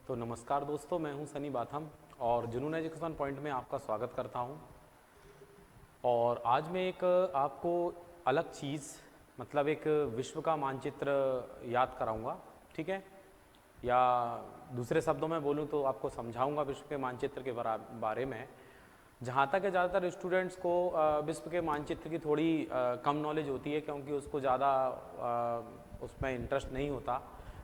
तो नमस्कार दोस्तों, मैं हूं सनी बाथम और जुनून एजुकेशन पॉइंट में आपका स्वागत करता हूं। और आज मैं एक आपको अलग चीज़ मतलब एक विश्व का मानचित्र याद कराऊंगा, ठीक है? या दूसरे शब्दों में बोलूं तो आपको समझाऊंगा विश्व के मानचित्र के बारे में। जहाँ तक है ज़्यादातर स्टूडेंट्स को विश्व के मानचित्र की थोड़ी कम नॉलेज होती है, क्योंकि उसको ज़्यादा उसमें इंटरेस्ट नहीं होता।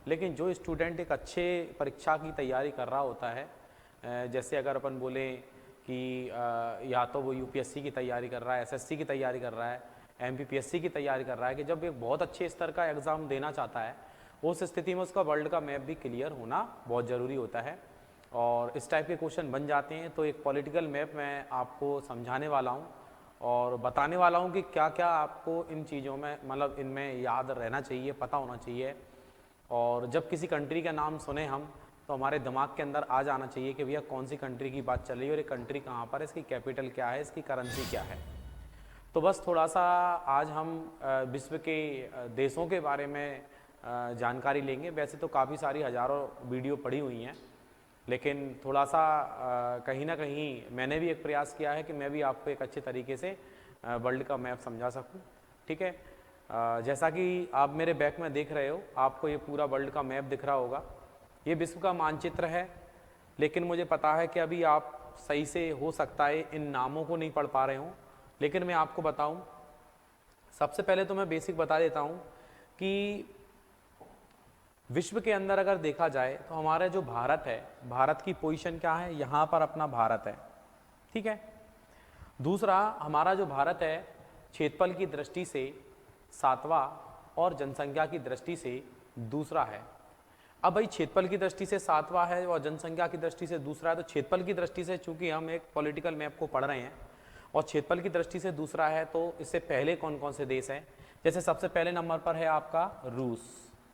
लेकिन जो स्टूडेंट एक अच्छे परीक्षा की तैयारी कर रहा होता है, जैसे अगर अपन बोलें कि या तो वो यूपीएससी की तैयारी कर रहा है, एसएससी की तैयारी कर रहा है, एमपीपीएससी की तैयारी कर रहा है, कि जब एक बहुत अच्छे स्तर का एग्ज़ाम देना चाहता है, उस स्थिति में उसका वर्ल्ड का मैप भी क्लियर होना बहुत ज़रूरी होता है। और इस टाइप के क्वेश्चन बन जाते हैं। तो एक पॉलिटिकल मैप मैं आपको समझाने वाला हूँ और बताने वाला हूँ कि क्या क्या आपको इन चीज़ों में मतलब इनमें याद रहना चाहिए, पता होना चाहिए। और जब किसी कंट्री का नाम सुने हम तो हमारे दिमाग के अंदर आ जाना चाहिए कि भैया कौन सी कंट्री की बात चल रही है और ये कंट्री कहाँ पर है, इसकी कैपिटल क्या है, इसकी करेंसी क्या है। तो बस थोड़ा सा आज हम विश्व के देशों के बारे में जानकारी लेंगे। वैसे तो काफ़ी सारी हज़ारों वीडियो पड़ी हुई हैं, लेकिन थोड़ा सा कहीं ना कहीं मैंने भी एक प्रयास किया है कि मैं भी आपको एक अच्छे तरीके से वर्ल्ड का मैप समझा सकूं, ठीक है? जैसा कि आप मेरे बैक में देख रहे हो, आपको ये पूरा वर्ल्ड का मैप दिख रहा होगा। ये विश्व का मानचित्र है, लेकिन मुझे पता है कि अभी आप सही से हो सकता है इन नामों को नहीं पढ़ पा रहे हों, लेकिन मैं आपको बताऊं। सबसे पहले तो मैं बेसिक बता देता हूं कि विश्व के अंदर अगर देखा जाए तो हमारा जो भारत है, भारत की पोजीशन क्या है, यहाँ पर अपना भारत है, ठीक है? दूसरा, हमारा जो भारत है क्षेत्रफल की दृष्टि से सातवां और जनसंख्या की दृष्टि से दूसरा है। अब भाई क्षेत्रफल की दृष्टि से सातवां है और जनसंख्या की दृष्टि से दूसरा है, तो क्षेत्रफल की दृष्टि से चूंकि हम एक पॉलिटिकल मैप को पढ़ रहे हैं और क्षेत्रफल की दृष्टि से दूसरा है, तो इससे पहले कौन कौन से देश हैं? जैसे सबसे पहले नंबर पर है आपका रूस,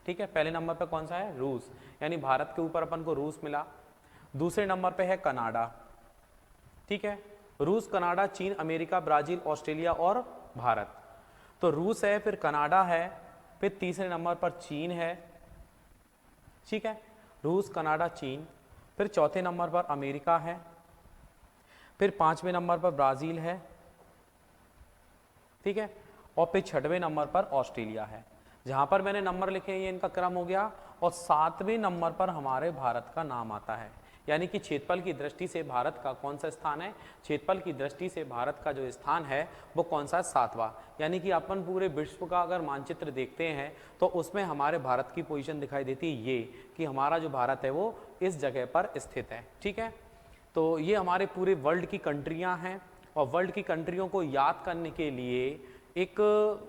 ठीक है? पहले नंबर पर कौन सा है? रूस, यानी भारत के ऊपर अपन को रूस मिला। दूसरे नंबर पे है कनाडा, ठीक है? रूस, कनाडा, चीन, अमेरिका, ब्राजील, ऑस्ट्रेलिया और भारत। तो रूस है, फिर कनाडा है, फिर तीसरे नंबर पर चीन है, ठीक है? रूस, कनाडा, चीन। फिर चौथे नंबर पर अमेरिका है, फिर पांचवें नंबर पर ब्राजील है, ठीक है? और फिर छठवें नंबर पर ऑस्ट्रेलिया है। जहां पर मैंने नंबर लिखे हैं ये इनका क्रम हो गया। और सातवें नंबर पर हमारे भारत का नाम आता है, यानी कि क्षेत्रफल की दृष्टि से भारत का कौन सा स्थान है? क्षेत्रफल की दृष्टि से भारत का जो स्थान है वो कौन सा है? सातवां। यानी कि अपन पूरे विश्व का अगर मानचित्र देखते हैं तो उसमें हमारे भारत की पोजीशन दिखाई देती है, ये कि हमारा जो भारत है वो इस जगह पर स्थित है, ठीक है? तो ये हमारे पूरे वर्ल्ड की कंट्रियां हैं और वर्ल्ड की कंट्रियों को याद करने के लिए एक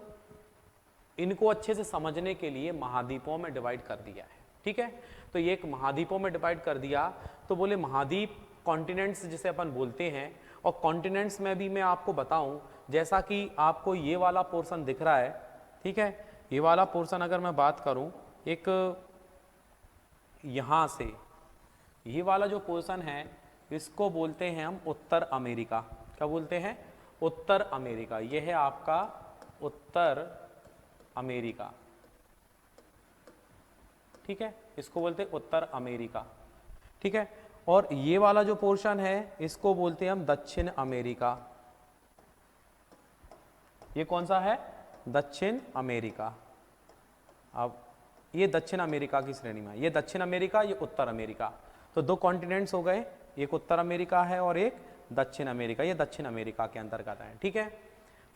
इनको अच्छे से समझने के लिए महाद्वीपों में डिवाइड कर दिया है, ठीक है? तो ये एक महाद्वीपों में डिवाइड कर दिया, तो बोले महाद्वीप, कॉन्टिनेंट्स जिसे अपन बोलते हैं। और कॉन्टिनेंट्स में भी मैं आपको बताऊं, जैसा कि आपको ये वाला पोर्शन दिख रहा है, ठीक है? ये वाला पोर्शन अगर मैं बात करूं, एक यहां से ये वाला जो पोर्शन है इसको बोलते हैं हम उत्तर अमेरिका। क्या बोलते हैं? उत्तर अमेरिका। ये है आपका उत्तर अमेरिका, ठीक है? इसको बोलते हैं उत्तर अमेरिका, ठीक है? और ये वाला जो पोर्शन है इसको बोलते हैं हम दक्षिण अमेरिका। ये कौन सा है? दक्षिण अमेरिका। अब ये दक्षिण अमेरिका की श्रेणी में, ये दक्षिण अमेरिका, ये उत्तर अमेरिका। तो दो कॉन्टिनेंट्स हो गए, एक उत्तर अमेरिका है और एक दक्षिण अमेरिका। ये दक्षिण अमेरिका के अंतर्गत है, ठीक है?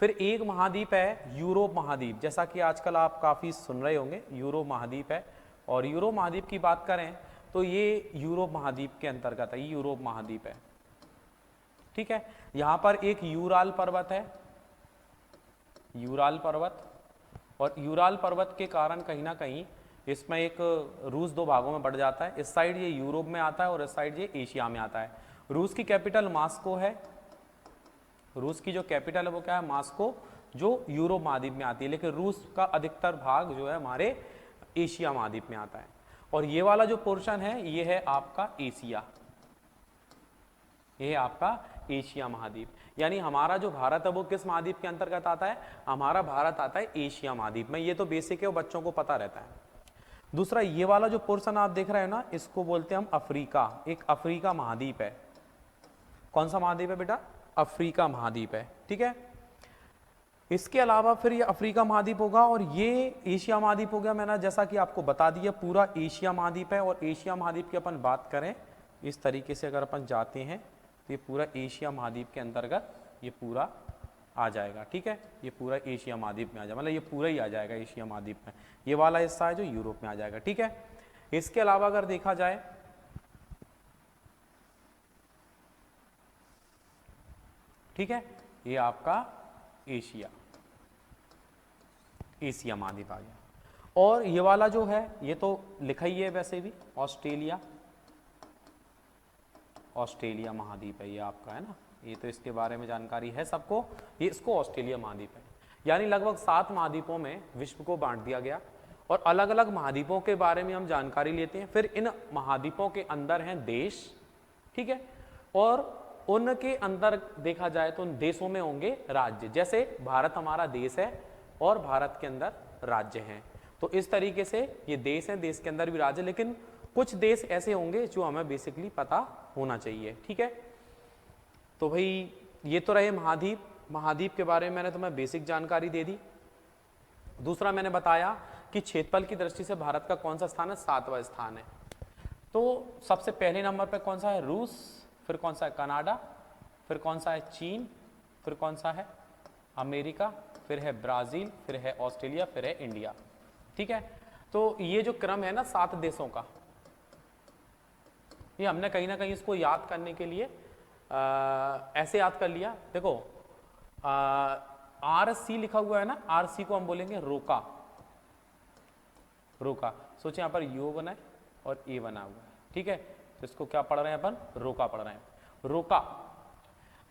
फिर एक महाद्वीप है यूरोप महाद्वीप, जैसा कि आजकल आप काफ़ी सुन रहे होंगे, यूरोप महाद्वीप है। और यूरोप महाद्वीप की बात करें तो ये यूरोप महाद्वीप के अंतर्गत है, ये यूरोप महाद्वीप है, ठीक है? यहाँ पर एक यूराल पर्वत है, यूराल पर्वत। और यूराल पर्वत के कारण कहीं ना कहीं इसमें एक रूस दो भागों में बढ़ जाता है। इस साइड ये यूरोप में आता है और इस साइड ये एशिया में आता है। रूस की कैपिटल मॉस्को है, रूस की जो कैपिटल है वो क्या है? मॉस्को, जो यूरोप महाद्वीप में आती है। लेकिन रूस का अधिकतर भाग जो है हमारे एशिया महाद्वीप में आता है। और ये वाला जो पोर्शन है ये है आपका एशिया, ये है आपका एशिया महाद्वीप। यानी हमारा जो भारत है वो किस महाद्वीप के अंतर्गत आता है? हमारा भारत आता है एशिया महाद्वीप में। ये तो बेसिक है, वो बच्चों को पता रहता है। दूसरा ये वाला जो पोर्शन आप देख रहे हैं ना, इसको बोलते हैं हम अफ्रीका, एक अफ्रीका महाद्वीप है। कौन सा महाद्वीप है बेटा? अफ्रीका महाद्वीप है, ठीक है। इसके अलावा फिर ये अफ्रीका महाद्वीप होगा और ये एशिया महाद्वीप हो गया। मैंने जैसा कि आपको बता दिया पूरा एशिया महाद्वीप है, और एशिया महाद्वीप की अपन बात करें इस तरीके से अगर अपन जाते हैं तो ये पूरा एशिया महाद्वीप के अंतर्गत ये पूरा आ जाएगा, ठीक है। ये पूरा एशिया महाद्वीप में आ जाएगा, मतलब ये पूरा ही आ जाएगा एशिया महाद्वीप में। ये वाला हिस्सा है जो यूरोप में आ जाएगा, ठीक है। इसके अलावा अगर देखा जाए, ठीक है, ये आपका एशिया महाद्वीप आ गया। और ये वाला जो है ये तो लिखा ही है वैसे भी, ऑस्ट्रेलिया महाद्वीप है ये आपका, है ना। ये तो इसके बारे में जानकारी है सबको, ये इसको ऑस्ट्रेलिया महाद्वीप है। यानी लगभग 7 महाद्वीपों में विश्व को बांट दिया गया, और अलग अलग महाद्वीपों के बारे में हम जानकारी लेते हैं। फिर इन महाद्वीपों के अंदर हैं देश, ठीक है, और उनके अंदर देखा जाए तो उन देशों में होंगे राज्य। जैसे भारत हमारा देश है और भारत के अंदर राज्य हैं, तो इस तरीके से ये देश है, देश के अंदर भी राज्य। लेकिन कुछ देश ऐसे होंगे जो हमें बेसिकली पता होना चाहिए, ठीक है। तो भाई ये तो रहे महाद्वीप के बारे में मैंने तुम्हें बेसिक जानकारी दे दी। दूसरा मैंने बताया कि क्षेत्रफल की दृष्टि से भारत का कौन सा स्थान है? 7वां स्थान है। तो सबसे पहले नंबर पे कौन सा है? रूस, फिर कौन सा है? कनाडा, फिर कौन सा है? चीन, फिर कौन सा है? अमेरिका, फिर है ब्राजील, फिर है ऑस्ट्रेलिया, फिर है इंडिया, ठीक है। तो ये जो क्रम है ना 7 देशों का, ये हमने कहीं ना कहीं इसको याद करने के लिए ऐसे याद कर लिया। देखो RC लिखा हुआ है ना, RC को हम बोलेंगे रोका। सोचिए यहाँ पर U बना है और A बना हुआ है, ठीक है। तो इसको क्या पढ़ रहे हैं अपन? रोका पढ़ रहे हैं, रोका।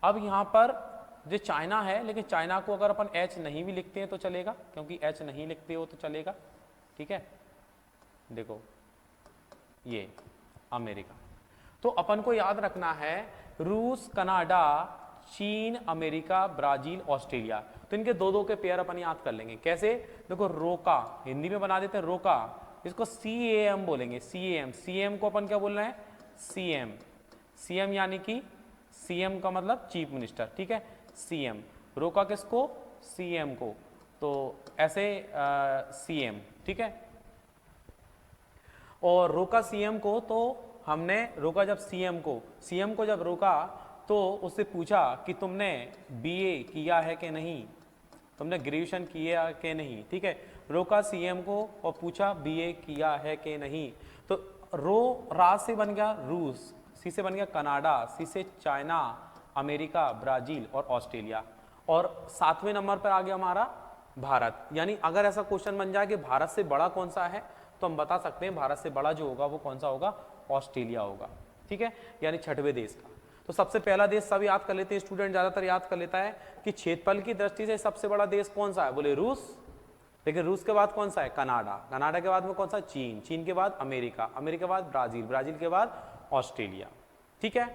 अब यहाँ पर जो चाइना है, लेकिन चाइना को अगर अपन H नहीं भी लिखते हैं तो चलेगा, क्योंकि H नहीं लिखते हो तो चलेगा, ठीक है। देखो ये अमेरिका। तो अपन को याद रखना है रूस, कनाडा, चीन, अमेरिका, ब्राजील, ऑस्ट्रेलिया। तो इनके 2-2 के पेयर अपन याद कर लेंगे। कैसे? देखो रोका हिंदी में बना देते हैं रोका, इसको CAM बोलेंगे, CAM को अपन क्या बोल रहे हैं? CM यानी कि CM का मतलब चीफ मिनिस्टर, ठीक है। CM रोका किसको? CM को। तो ऐसे CM, ठीक है। और रोका CM को, तो हमने रोका जब CM को जब रोका तो उससे पूछा कि तुमने BA किया है कि नहीं, तुमने ग्रेजुएशन किया कि नहीं, ठीक है। रोका CM को और पूछा BA किया है कि नहीं। तो रा से बन गया रूस, C से बन गया कनाडा, C से चाइना, अमेरिका, ब्राजील और ऑस्ट्रेलिया। और 7वें नंबर पर आ गया हमारा भारत। यानी अगर ऐसा क्वेश्चन बन जाए कि भारत से बड़ा कौन सा है, तो हम बता सकते हैं भारत से बड़ा जो होगा वो कौन सा होगा? ऑस्ट्रेलिया होगा, ठीक है। यानी 6वें देश का। तो सबसे पहला देश सब याद कर लेते हैं, स्टूडेंट ज्यादातर याद कर लेता है कि क्षेत्रफल की दृष्टि से सबसे बड़ा देश कौन सा है? बोले रूस। लेकिन रूस के बाद कौन सा है? कनाडा के बाद में कौन सा? चीन के बाद अमेरिका के बाद ब्राजील के बाद ऑस्ट्रेलिया, ठीक है।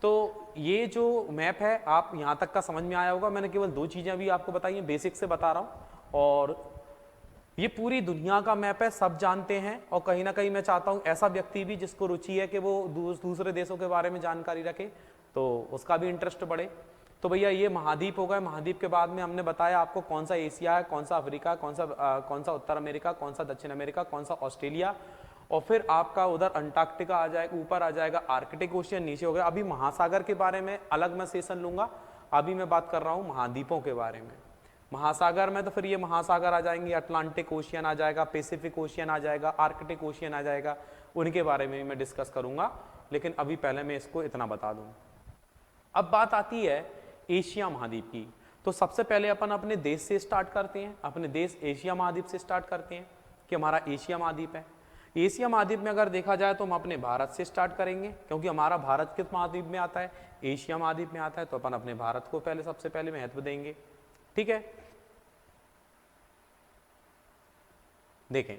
तो ये जो मैप है आप यहाँ तक का समझ में आया होगा। मैंने केवल 2 चीजें अभी आपको बताई हैं, बेसिक से बता रहा हूँ, और ये पूरी दुनिया का मैप है, सब जानते हैं। और कहीं ना कहीं मैं चाहता हूँ ऐसा व्यक्ति भी जिसको रुचि है कि वो दूसरे देशों के बारे में जानकारी रखे, तो उसका भी इंटरेस्ट बढ़े। तो भैया ये महाद्वीप हो गए। महाद्वीप के बाद में हमने बताया आपको कौन सा एशिया है, कौन सा अफ्रीका, कौन सा उत्तर अमेरिका, कौन सा दक्षिण अमेरिका, कौन सा ऑस्ट्रेलिया, और फिर आपका उधर अंटार्कटिका आ जाएगा, ऊपर आ जाएगा आर्कटिक ओशियन, नीचे हो गया। अभी महासागर के बारे में अलग मैं सेशन लूंगा, अभी मैं बात कर रहा हूँ महाद्वीपों के बारे में। महासागर में तो फिर ये महासागर आ जाएंगे, अटलांटिक ओशियन आ जाएगा, पैसिफिक ओशियन आ जाएगा, आर्कटिक ओशियन आ जाएगा, उनके बारे में मैं डिस्कस करूंगा। लेकिन अभी पहले मैं इसको इतना बता दूं। अब बात आती है एशिया महाद्वीप की। तो सबसे पहले अपन अपने देश से स्टार्ट करते हैं, अपने देश एशिया महाद्वीप से स्टार्ट करते हैं कि हमारा एशिया महाद्वीप है। एशिया महाद्वीप में अगर देखा जाए तो हम अपने भारत से स्टार्ट करेंगे, क्योंकि हमारा भारत किस महाद्वीप में आता है? एशिया महाद्वीप में आता है। तो अपन अपने भारत को सबसे पहले महत्व देंगे, ठीक है। देखें,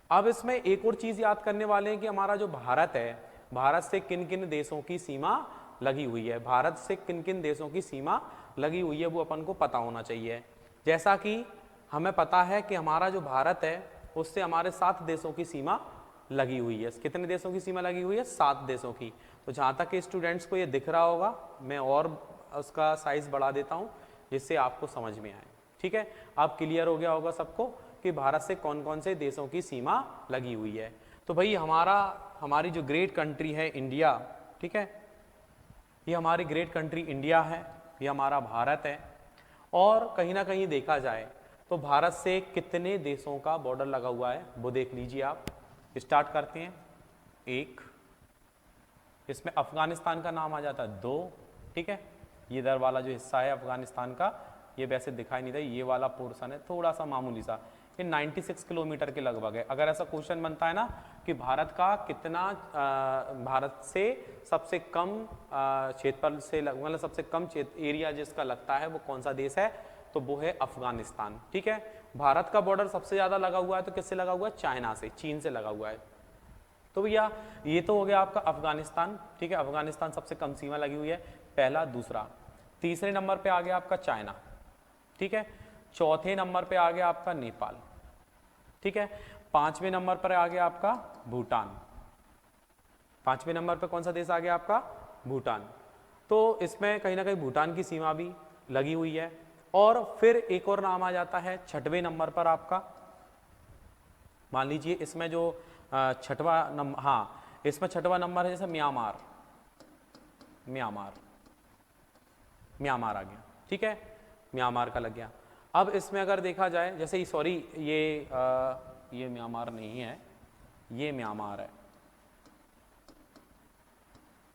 अब इसमें एक और चीज याद करने वाले हैं कि हमारा जो भारत है, भारत से किन किन देशों की सीमा लगी हुई है, भारत से किन किन देशों की सीमा लगी हुई है वो अपन को पता होना चाहिए। जैसा कि हमें पता है कि हमारा जो भारत है उससे हमारे 7 देशों की सीमा लगी हुई है। कितने देशों की सीमा लगी हुई है? 7 देशों की। तो जहाँ तक कि स्टूडेंट्स को ये दिख रहा होगा, मैं और उसका साइज बढ़ा देता हूँ जिससे आपको समझ में आए। ठीक है, अब क्लियर हो गया होगा सबको कि भारत से कौन कौन से देशों की सीमा लगी हुई है। तो भाई हमारी जो ग्रेट कंट्री है इंडिया, ठीक है, ये हमारी ग्रेट कंट्री इंडिया है, ये हमारा भारत है। और कहीं ना कहीं देखा जाए तो भारत से कितने देशों का बॉर्डर लगा हुआ है वो देख लीजिए आप। स्टार्ट करते हैं। 1, इसमें अफगानिस्तान का नाम आ जाता है। 2, ठीक है, ये इधर वाला जो हिस्सा है अफगानिस्तान का, ये वैसे दिखाई नहीं देता, ये वाला पोर्शन है थोड़ा सा मामूली सा, ये 96 किलोमीटर के लगभग है। अगर ऐसा क्वेश्चन बनता है ना कि भारत का कितना भारत से सबसे कम क्षेत्रफल से मतलब सबसे कम एरिया जिसका लगता है वो कौन सा देश है, तो वो है अफगानिस्तान। ठीक है, भारत का बॉर्डर सबसे ज्यादा लगा हुआ है तो किससे लगा हुआ है? चाइना से, चीन से लगा हुआ है। तो भैया ये तो हो गया आपका अफगानिस्तान। ठीक है, अफगानिस्तान सबसे कम सीमा लगी हुई है, पहला। दूसरा, तीसरे नंबर पे आ गया आपका चाइना। ठीक है, चौथे नंबर पे आ गया आपका नेपाल। ठीक है, 5वें नंबर पर आ गया आपका भूटान। 5वें नंबर पे कौन सा देश आ गया आपका? भूटान। तो इसमें कहीं ना कहीं भूटान की सीमा भी लगी हुई है। और फिर एक और नाम आ जाता है 6वें नंबर पर आपका, मान लीजिए इसमें जो 6वां नंबर, हाँ इसमें 6वां नंबर है जैसे म्यांमार। म्यांमार आ गया। ठीक है, म्यांमार का लग गया। अब इसमें अगर देखा जाए, जैसे सॉरी ये म्यांमार नहीं है, ये म्यांमार है,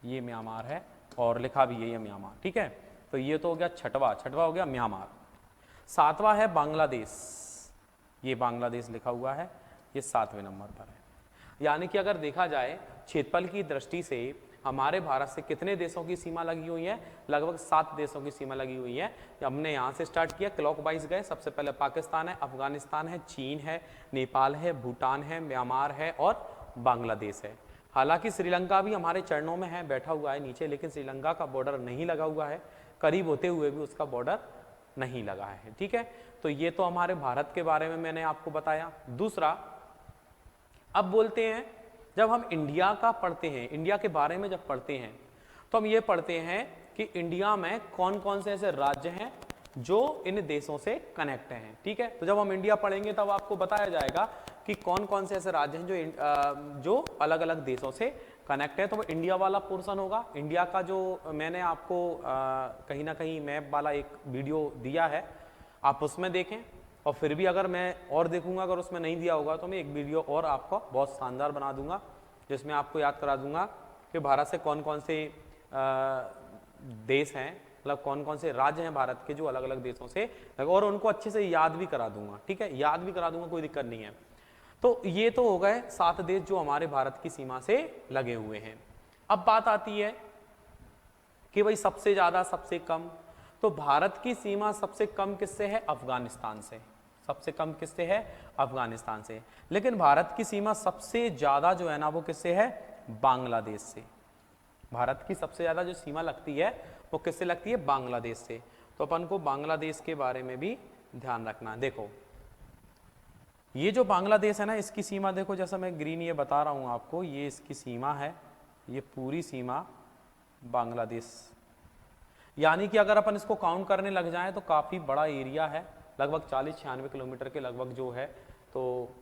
ये म्यांमार है और लिखा भी है ये म्यांमार। ठीक है, तो ये तो हो गया छठवा हो गया म्यांमार। 7वां है बांग्लादेश, ये बांग्लादेश लिखा हुआ है, ये 7वें नंबर पर है। यानी कि अगर देखा जाए क्षेत्रफल की दृष्टि से हमारे भारत से कितने देशों की सीमा लगी हुई है? लगभग 7 देशों की सीमा लगी हुई है। हमने यहाँ से स्टार्ट किया, क्लॉकवाइज गए। सबसे पहले पाकिस्तान है, अफगानिस्तान है, चीन है, नेपाल है, भूटान है, म्यांमार है और बांग्लादेश है। हालांकि श्रीलंका भी हमारे चरणों में है, बैठा हुआ है नीचे, लेकिन श्रीलंका का बॉर्डर नहीं लगा हुआ है, करीब होते हुए भी उसका बॉर्डर नहीं लगा है। ठीक है, तो ये तो हमारे भारत के बारे में मैंने आपको बताया। दूसरा, अब बोलते हैं जब हम इंडिया का पढ़ते हैं, इंडिया के बारे में जब पढ़ते हैं तो हम ये पढ़ते हैं कि इंडिया में कौन कौन से ऐसे राज्य हैं जो इन देशों से कनेक्ट हैं। ठीक है, तो जब हम इंडिया पढ़ेंगे तब आपको बताया जाएगा कि कौन कौन से ऐसे राज्य हैं जो अलग अलग देशों से कनेक्ट है। तो वो इंडिया वाला पोर्शन होगा। इंडिया का जो मैंने आपको कहीं ना कहीं मैप वाला एक वीडियो दिया है, आप उसमें देखें। और फिर भी अगर मैं और देखूंगा, अगर उसमें नहीं दिया होगा तो मैं एक वीडियो और आपको बहुत शानदार बना दूंगा, जिसमें आपको याद करा दूंगा कि भारत से कौन कौन से देश हैं, मतलब कौन कौन से राज्य हैं भारत के जो अलग अलग देशों से, और उनको अच्छे से याद भी करा दूंगा। ठीक है, याद भी करा दूंगा, कोई दिक्कत नहीं है। तो ये तो हो गए 7 देश जो हमारे भारत की सीमा से लगे हुए हैं। अब बात आती है कि भाई सबसे ज्यादा सबसे कम, तो भारत की सीमा सबसे कम किससे है? अफगानिस्तान से। सबसे कम किससे है? अफगानिस्तान से। लेकिन भारत की सीमा सबसे ज्यादा जो है ना वो किससे है? बांग्लादेश से। भारत की सबसे ज्यादा जो सीमा लगती है वो किससे लगती है? बांग्लादेश से। तो अपन को बांग्लादेश के बारे में भी ध्यान रखना। देखो ये जो बांग्लादेश है ना, इसकी सीमा देखो, जैसा मैं ग्रीन ये बता रहा हूं आपको, ये इसकी सीमा है, ये पूरी सीमा बांग्लादेश। यानी कि अगर अपन इसको काउंट करने लग जाएं तो काफ़ी बड़ा एरिया है, लगभग 40-96 किलोमीटर के लगभग जो है, तो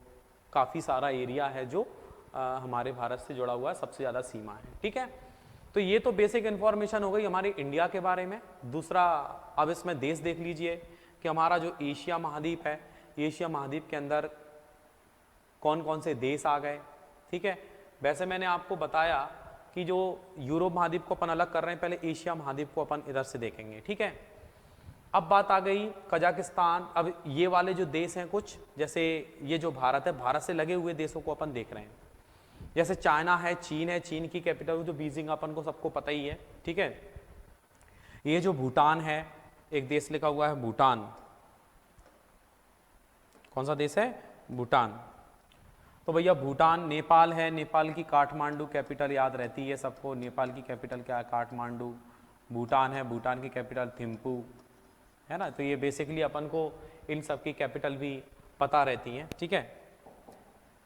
काफ़ी सारा एरिया है जो हमारे भारत से जुड़ा हुआ है, सबसे ज़्यादा सीमा है। ठीक है, तो ये तो बेसिक इन्फॉर्मेशन हो गई हमारे इंडिया के बारे में। दूसरा, अब इसमें देश देख लीजिए कि हमारा जो एशिया महाद्वीप है, एशिया महाद्वीप के अंदर कौन कौन से देश आ गए। ठीक है, वैसे मैंने आपको बताया कि जो यूरोप महाद्वीप को अपन अलग कर रहे हैं, पहले एशिया महाद्वीप को अपन इधर से देखेंगे। ठीक है, अब बात आ गई कजाकिस्तान। अब ये वाले जो देश हैं कुछ, जैसे ये जो भारत है, भारत से लगे हुए देशों को अपन देख रहे हैं। जैसे चाइना है, चीन है, चीन की कैपिटल जो बीजिंग अपन को सबको पता ही है। ठीक है, ये जो भूटान है, एक देश लिखा हुआ है भूटान। कौन सा देश है? भूटान। तो भैया भूटान। नेपाल है, नेपाल की काठमांडू कैपिटल याद रहती है सबको, नेपाल की कैपिटल क्या है? काठमांडू। भूटान है, भूटान की कैपिटल थिम्पू है ना। तो ये बेसिकली अपन को इन सब की कैपिटल भी पता रहती हैं। ठीक है,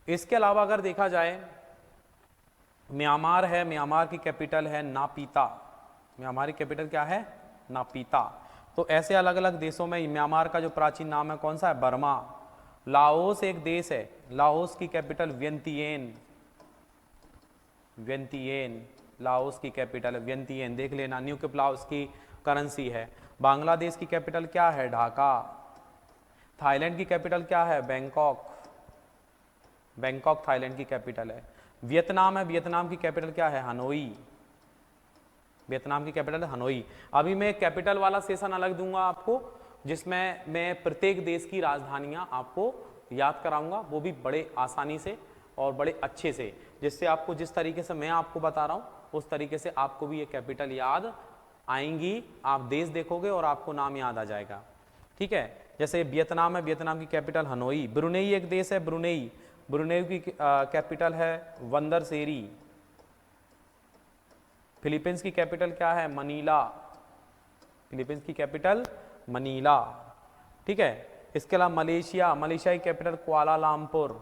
इसके अलावा अगर देखा जाए, म्यांमार है, म्यांमार की कैपिटल है नापीता। म्यांमार की कैपिटल क्या है? नापीता। तो ऐसे अलग अलग देशों में म्यांमार का जो प्राचीन नाम है कौन सा है? बर्मा। लाओस एक देश है, लाओस की कैपिटल वियंतियेन। वियंतियेन लाओस की कैपिटल है, वियंतियेन देख लेना, न्यू किप लाओस की करेंसी है। बांग्लादेश की कैपिटल क्या है? ढाका। थाईलैंड की कैपिटल क्या है? बैंकॉक। बैंकॉक थाईलैंड की कैपिटल है। वियतनाम है, वियतनाम की कैपिटल क्या है? हनोई। वियतनाम की कैपिटल है हनोई। अभी मैं कैपिटल वाला सेशन अलग दूंगा आपको, जिसमें मैं प्रत्येक देश की राजधानियां आपको याद कराऊंगा, वो भी बड़े आसानी से और बड़े अच्छे से, जिससे आपको जिस तरीके से मैं आपको बता रहा हूं उस तरीके से आपको भी ये कैपिटल याद आएंगी। आप देश देखोगे और आपको नाम याद आ जाएगा। ठीक है, जैसे वियतनाम है, वियतनाम की कैपिटल हनोई। ब्रुनेई एक देश है, ब्रुनेई। ब्रुनेई की कैपिटल है बंदरसेरी। फिलीपींस की कैपिटल क्या है? मनीला। फिलीपींस की कैपिटल मनीला। ठीक है, इसके अलावा मलेशिया, मलेशिया की capital Kuala Lumpur.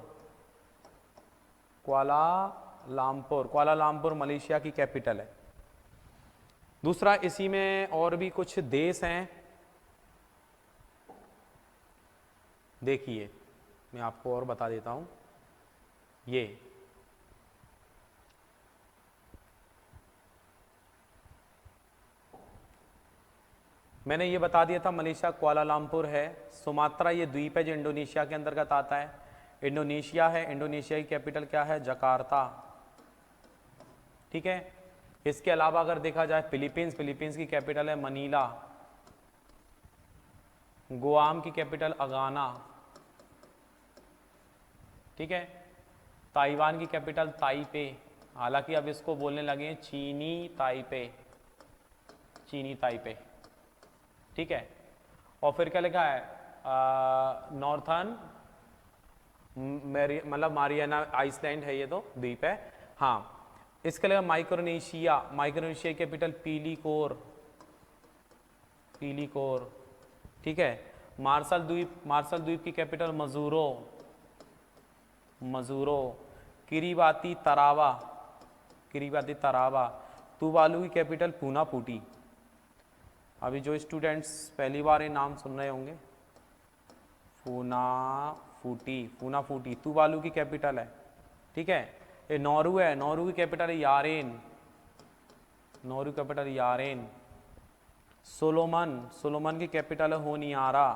Kuala Lumpur, Kuala Lumpur Malaysia की कैपिटल है। दूसरा, इसी में और भी कुछ देश हैं, देखिए मैं आपको और बता देता हूं। ये मैंने ये बता दिया था, मलेशिया कुआलालंपुर है। सुमात्रा ये द्वीप है जो इंडोनेशिया के अंतर्गत आता है। इंडोनेशिया है, इंडोनेशिया की कैपिटल क्या है? जकार्ता। ठीक है, इसके अलावा अगर देखा जाए फिलीपींस, फिलीपींस की कैपिटल है मनीला। गुआम की कैपिटल अगाना। ठीक है, ताइवान की कैपिटल ताइपे, हालांकि अब इसको बोलने लगे हैं चीनी ताइपे, चीनी ताइपे। ठीक है, और फिर क्या लिखा है? नॉर्थर्न मतलब मारियाना आइसलैंड है, ये तो द्वीप है। हाँ, इसके अलावा माइक्रोनेशिया, माइक्रोनेशिया की कैपिटल पीलीकोर, पीलीकोर। ठीक है, मार्शल द्वीप, मार्शल द्वीप की capital Majuro, Majuro. Kiribati Tarawa, Kiribati Tarawa. Tuvalu की कैपिटल पूनापुटी। अभी जो स्टूडेंट्स पहली बार ये नाम सुन रहे होंगे, फूनाफूटी, फूनाफूटी तुवालू की कैपिटल है। ठीक है, ये नौरू है, नौरू की कैपिटल है Yaren, Nauru capital Yaren. Solomon, Solomon की कैपिटल है होनियारा।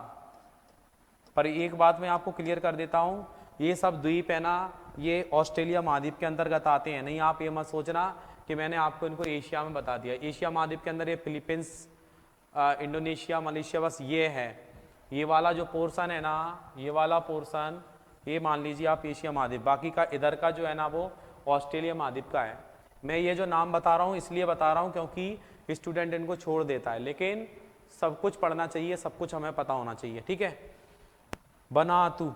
पर एक बात मैं आपको क्लियर कर देता हूँ, ये सब द्वीप है ना, ये ऑस्ट्रेलिया महाद्वीप के अंतर्गत आते हैं। नहीं, आप ये मत सोचना कि मैंने आपको इनको एशिया में बता दिया। एशिया महाद्वीप के अंदर ये फिलीपींस, इंडोनेशिया, मलेशिया, बस ये है। ये वाला जो पोर्शन है ना, ये वाला पोर्शन, ये मान लीजिए आप एशिया महाद्वीप, बाकी का इधर का जो है ना वो ऑस्ट्रेलिया महाद्वीप का है। मैं ये जो नाम बता रहा हूँ इसलिए बता रहा हूँ क्योंकि स्टूडेंट इनको छोड़ देता है, लेकिन सब कुछ पढ़ना चाहिए, सब कुछ हमें पता होना चाहिए। ठीक है, Vanuatu,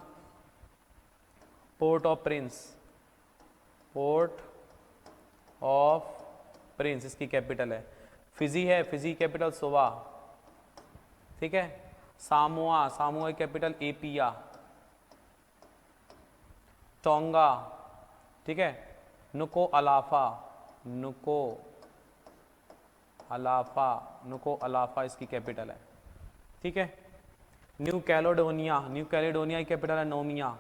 port of prince, port of prince इसकी कैपिटल है। फिजी है, फिजी कैपिटल सोवा। ठीक है, सामोआ, सामोआ की कैपिटल एपिया। टोंगा, ठीक है, नुको अलाफा, नुको अलाफा, नुको अलाफा इसकी कैपिटल है। ठीक है, न्यू कैलेडोनिया, न्यू कैलेडोनिया की कैपिटल है नोमिया।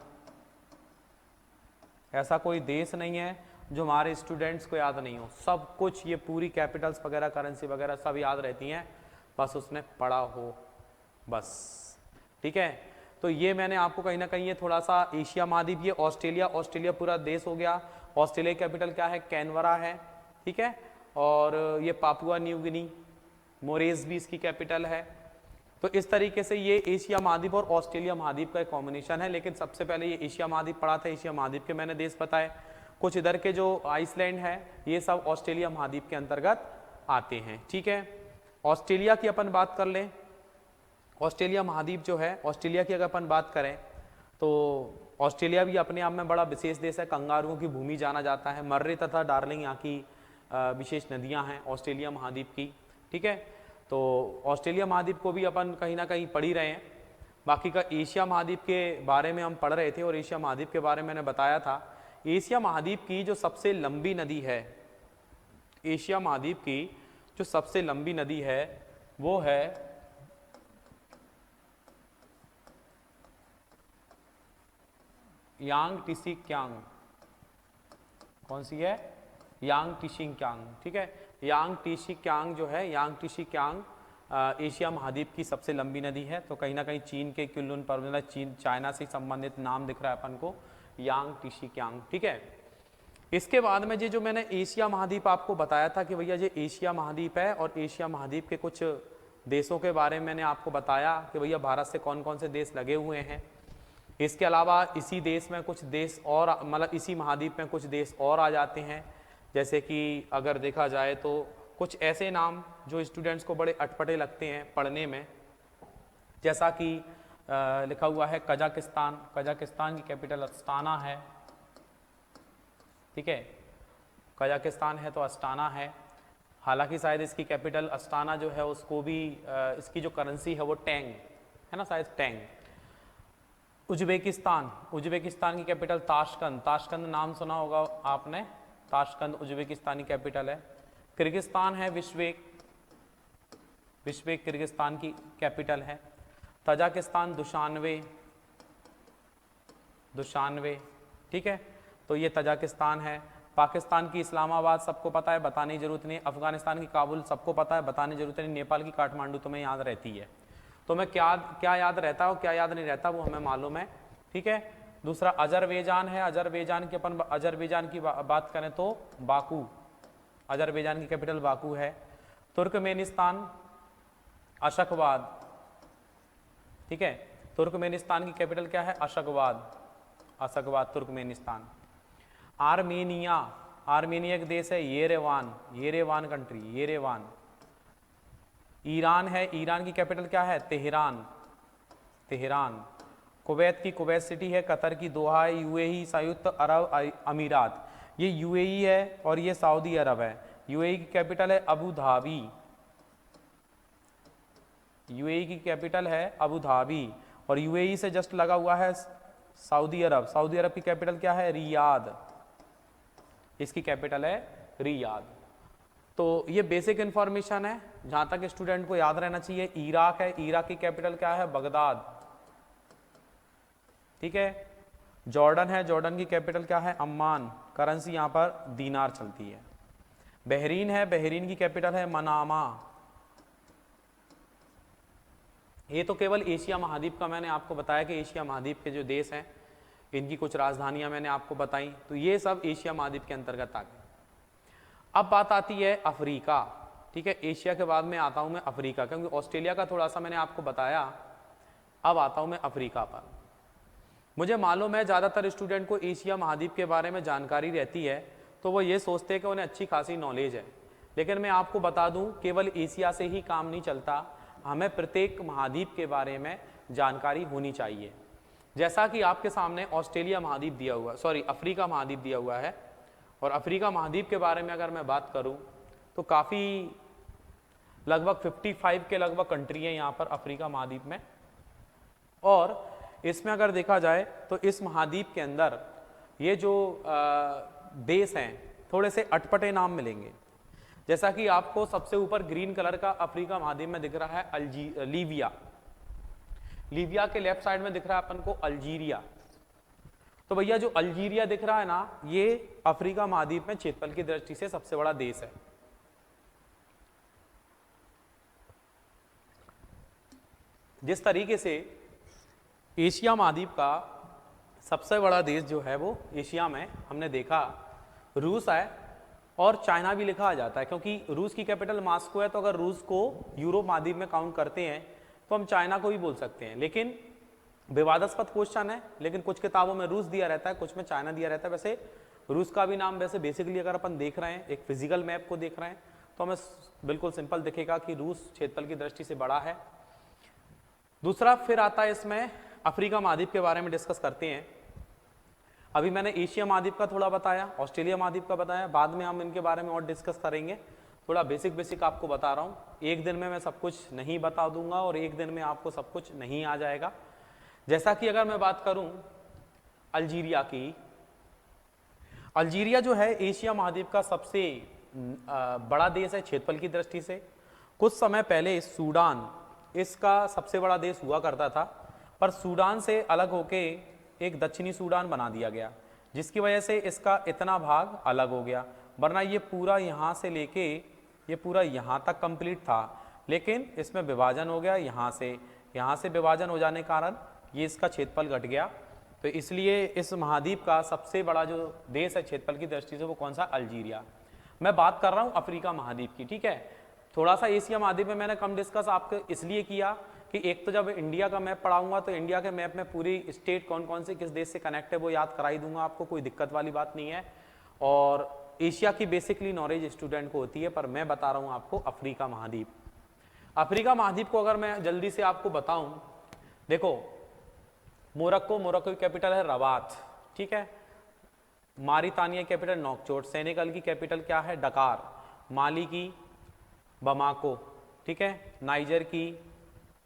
ऐसा कोई देश नहीं है जो हमारे स्टूडेंट्स को याद नहीं हो, सब कुछ ये पूरी कैपिटल्स वगैरह, करेंसी वगैरह सब याद रहती हैं, बस उसने पढ़ा हो बस। ठीक है, तो ये मैंने आपको कहीं ना कहीं ये थोड़ा सा एशिया महाद्वीप, ये ऑस्ट्रेलिया, ऑस्ट्रेलिया पूरा देश हो गया। ऑस्ट्रेलिया की कैपिटल क्या है? कैनवरा है। ठीक है, और ये पापुआ न्यू गिनी, मोरेज भी इसकी कैपिटल है। तो इस तरीके से ये एशिया महाद्वीप और ऑस्ट्रेलिया महाद्वीप का एक कॉम्बिनेशन है, लेकिन सबसे पहले ये एशिया महाद्वीप पढ़ा था, एशिया महाद्वीप के मैंने देश बताए। कुछ इधर के जो आइसलैंड है ये सब ऑस्ट्रेलिया महाद्वीप के अंतर्गत आते हैं। ठीक है, ऑस्ट्रेलिया की अपन बात कर लें, ऑस्ट्रेलिया महाद्वीप जो है, ऑस्ट्रेलिया की अगर अपन बात करें तो ऑस्ट्रेलिया भी अपने आप में बड़ा विशेष देश है। कंगारुओं की भूमि जाना जाता है। मर्रे तथा डार्लिंग यहाँ की विशेष नदियाँ हैं ऑस्ट्रेलिया महाद्वीप की। ठीक है, तो ऑस्ट्रेलिया महाद्वीप को भी अपन कहीं ना कहीं पढ़ ही रहे हैं। बाकी का एशिया महाद्वीप के बारे में हम पढ़ रहे थे और एशिया महाद्वीप के बारे में मैंने बताया था। एशिया महाद्वीप की जो सबसे लंबी नदी है, एशिया महाद्वीप की जो सबसे लंबी नदी है वो है यांग टिसी क्यांग। कौन सी है? यांग टिशी क्यांग। ठीक है, यांग टिशी क्यांग जो है, यांग टिशी क्यांग एशिया महाद्वीप की सबसे लंबी नदी है। तो कहीं ना कहीं चीन के कुनलुन पर्वत, चीन चाइना से संबंधित नाम दिख रहा है अपन को, यांग टिशी क्यांग। ठीक है, इसके बाद में जो मैंने एशिया महाद्वीप आपको बताया था कि भैया ये एशिया महाद्वीप है और एशिया महाद्वीप के कुछ देशों के बारे में मैंने आपको बताया कि भैया भारत से कौन कौन से देश लगे हुए हैं। इसके अलावा इसी देश में कुछ देश और, मतलब इसी महाद्वीप में कुछ देश और आ जाते हैं। जैसे कि अगर देखा जाए तो कुछ ऐसे नाम जो स्टूडेंट्स को बड़े अटपटे लगते हैं पढ़ने में, जैसा कि लिखा हुआ है कजाकिस्तान। कजाकिस्तान की कैपिटल अस्ताना है। ठीक है, कजाकिस्तान है तो अस्ताना है। हालांकि शायद इसकी कैपिटल अस्ताना जो है उसको भी इसकी जो करेंसी है वो टैंग है ना, शायद टैंग। उज्बेकिस्तान, उज्बेकिस्तान की कैपिटल ताशकंद। ताशकंद नाम सुना होगा आपने, ताशकंद उज्बेकिस्तान की कैपिटल है। किर्गिस्तान है बिश्केक, बिश्केक किर्गिस्तान की कैपिटल है। तजाकिस्तान दुशानवे, दुशानवे। ठीक है, तो ये तजाकिस्तान है। पाकिस्तान की इस्लामाबाद सबको पता है, बताने की जरूरत नहीं। अफगानिस्तान की काबुल सबको पता है, बताने की जरूरत नहीं। नेपाल की काठमांडू तुम्हें याद रहती है। तो मैं क्या याद रहता है और क्या याद नहीं रहता वो हमें मालूम है। ठीक है, दूसरा अजरबैजान है। अजरबैजान की अपन अजरबैजान की बात करें तो बाकू, अजरबैजान की कैपिटल बाकू है। तुर्कमेनिस्तान अशकवाद। ठीक है, तुर्कमेनिस्तान की कैपिटल क्या है? अशकवाद, अशकवाद तुर्कमेनिस्तान। आर्मेनिया, आर्मेनिया एक देश है। Yerevan, Yerevan country, Yerevan. Iran है, ईरान की कैपिटल क्या है? Tehran, Tehran. कुवैत की कुवैत सिटी है। कतर की दोहा है। यूएई संयुक्त अरब अमीरात, ये यूएई है और ये सऊदी अरब है। यूएई की कैपिटल है अबू धाबी, यूएई की कैपिटल है अबू धाबी। और यूएई से जस्ट लगा हुआ है सऊदी अरब। सऊदी अरब की कैपिटल क्या है? रियाद, इसकी कैपिटल है रियाद। तो ये बेसिक इंफॉर्मेशन है जहां तक स्टूडेंट को याद रहना चाहिए। इराक है, इराक की कैपिटल क्या है? बगदाद। ठीक है, जॉर्डन है, जॉर्डन की कैपिटल क्या है? अम्मान। करेंसी यहां पर दीनार चलती है। बहरीन है, बहरीन की कैपिटल है मनामा। ये तो केवल एशिया महाद्वीप का मैंने आपको बताया कि एशिया महाद्वीप के जो देश हैं इनकी कुछ राजधानियां मैंने आपको बताई। तो ये सब एशिया महाद्वीप के अंतर्गत आ गए। अब बात आती है अफ्रीका। ठीक है, एशिया के बाद में आता हूं मैं अफ्रीका, क्योंकि ऑस्ट्रेलिया का थोड़ा सा मैंने आपको बताया। अब आता हूं मैं अफ्रीका पर। मुझे मालूम है ज़्यादातर स्टूडेंट को एशिया महाद्वीप के बारे में जानकारी रहती है, तो वो ये सोचते हैं कि उन्हें अच्छी खासी नॉलेज है। लेकिन मैं आपको बता दूं केवल एशिया से ही काम नहीं चलता, हमें प्रत्येक महाद्वीप के बारे में जानकारी होनी चाहिए। जैसा कि आपके सामने ऑस्ट्रेलिया महाद्वीप दिया हुआ, सॉरी अफ्रीका महाद्वीप दिया हुआ है। और अफ्रीका महाद्वीप के बारे में अगर मैं बात करूं तो काफ़ी लगभग 55 के लगभग कंट्री है यहाँ पर अफ्रीका महाद्वीप में। और इसमें अगर देखा जाए तो इस महाद्वीप के अंदर ये जो देश हैं थोड़े से अटपटे नाम मिलेंगे। जैसा कि आपको सबसे ऊपर ग्रीन कलर का अफ्रीका महाद्वीप में दिख रहा है लीबिया। लीबिया के लेफ्ट साइड में दिख रहा है अपन को अल्जीरिया। तो भैया जो अल्जीरिया दिख रहा है ना, ये अफ्रीका महाद्वीप में क्षेत्रफल की दृष्टि से सबसे बड़ा देश है। जिस तरीके से एशिया महाद्वीप का सबसे बड़ा देश जो है वो एशिया में हमने देखा रूस है, और चाइना भी लिखा आ जाता है, क्योंकि रूस की कैपिटल मॉस्को है। तो अगर रूस को यूरोप महाद्वीप में काउंट करते हैं तो हम चाइना को भी बोल सकते हैं। लेकिन विवादास्पद क्वेश्चन है, लेकिन कुछ किताबों में रूस दिया रहता है, कुछ में चाइना दिया रहता है। वैसे रूस का भी नाम वैसे बेसिकली अगर अपन देख रहे हैं, एक फिजिकल मैप को देख रहे हैं, तो हमें बिल्कुल सिंपल दिखेगा कि रूस क्षेत्रफल की दृष्टि से बड़ा है। दूसरा फिर आता है इसमें अफ्रीका महाद्वीप के बारे में डिस्कस करते हैं। अभी मैंने एशिया महाद्वीप का थोड़ा बताया, ऑस्ट्रेलिया महाद्वीप का बताया, बाद में हम इनके बारे में और डिस्कस करेंगे। थोड़ा बेसिक आपको बता रहा हूँ। एक दिन में मैं सब कुछ नहीं बता दूंगा और एक दिन में आपको सब कुछ नहीं आ जाएगा। जैसा कि अगर मैं बात करूं अल्जीरिया की, अल्जीरिया जो है एशिया महाद्वीप का सबसे बड़ा देश है क्षेत्रफल की दृष्टि से। कुछ समय पहले सूडान इसका सबसे बड़ा देश हुआ करता था, पर सूडान से अलग होके एक दक्षिणी सूडान बना दिया गया, जिसकी वजह से इसका इतना भाग अलग हो गया। वरना ये पूरा यहाँ से लेके ये पूरा यहाँ तक कंप्लीट था, लेकिन इसमें विभाजन हो गया यहाँ से विभाजन हो जाने के कारण ये इसका क्षेत्रफल घट गया। तो इसलिए इस महाद्वीप का सबसे बड़ा जो देश है क्षेत्रफल की दृष्टि से वो कौन सा, अल्जीरिया। मैं बात कर रहा हूँ अफ्रीका महाद्वीप की, ठीक है। थोड़ा सा एशिया महाद्वीप में मैंने कम डिस्कस आपको इसलिए किया कि एक तो जब इंडिया का मैप पढ़ाऊंगा तो इंडिया के मैप में पूरी स्टेट कौन कौन से किस देश से कनेक्ट है वो याद करा ही दूंगा आपको, कोई दिक्कत वाली बात नहीं है। और एशिया की बेसिकली नॉलेज स्टूडेंट को होती है, पर मैं बता रहा हूँ आपको अफ्रीका महाद्वीप। अफ्रीका महाद्वीप को अगर मैं जल्दी से आपको बताऊं, देखो मोरक्को की कैपिटल है रबात, ठीक है। मारितानिया कैपिटल नौकचोट, सेनेगल की कैपिटल क्या है, डकार, माली की बमाको, ठीक है। नाइजर की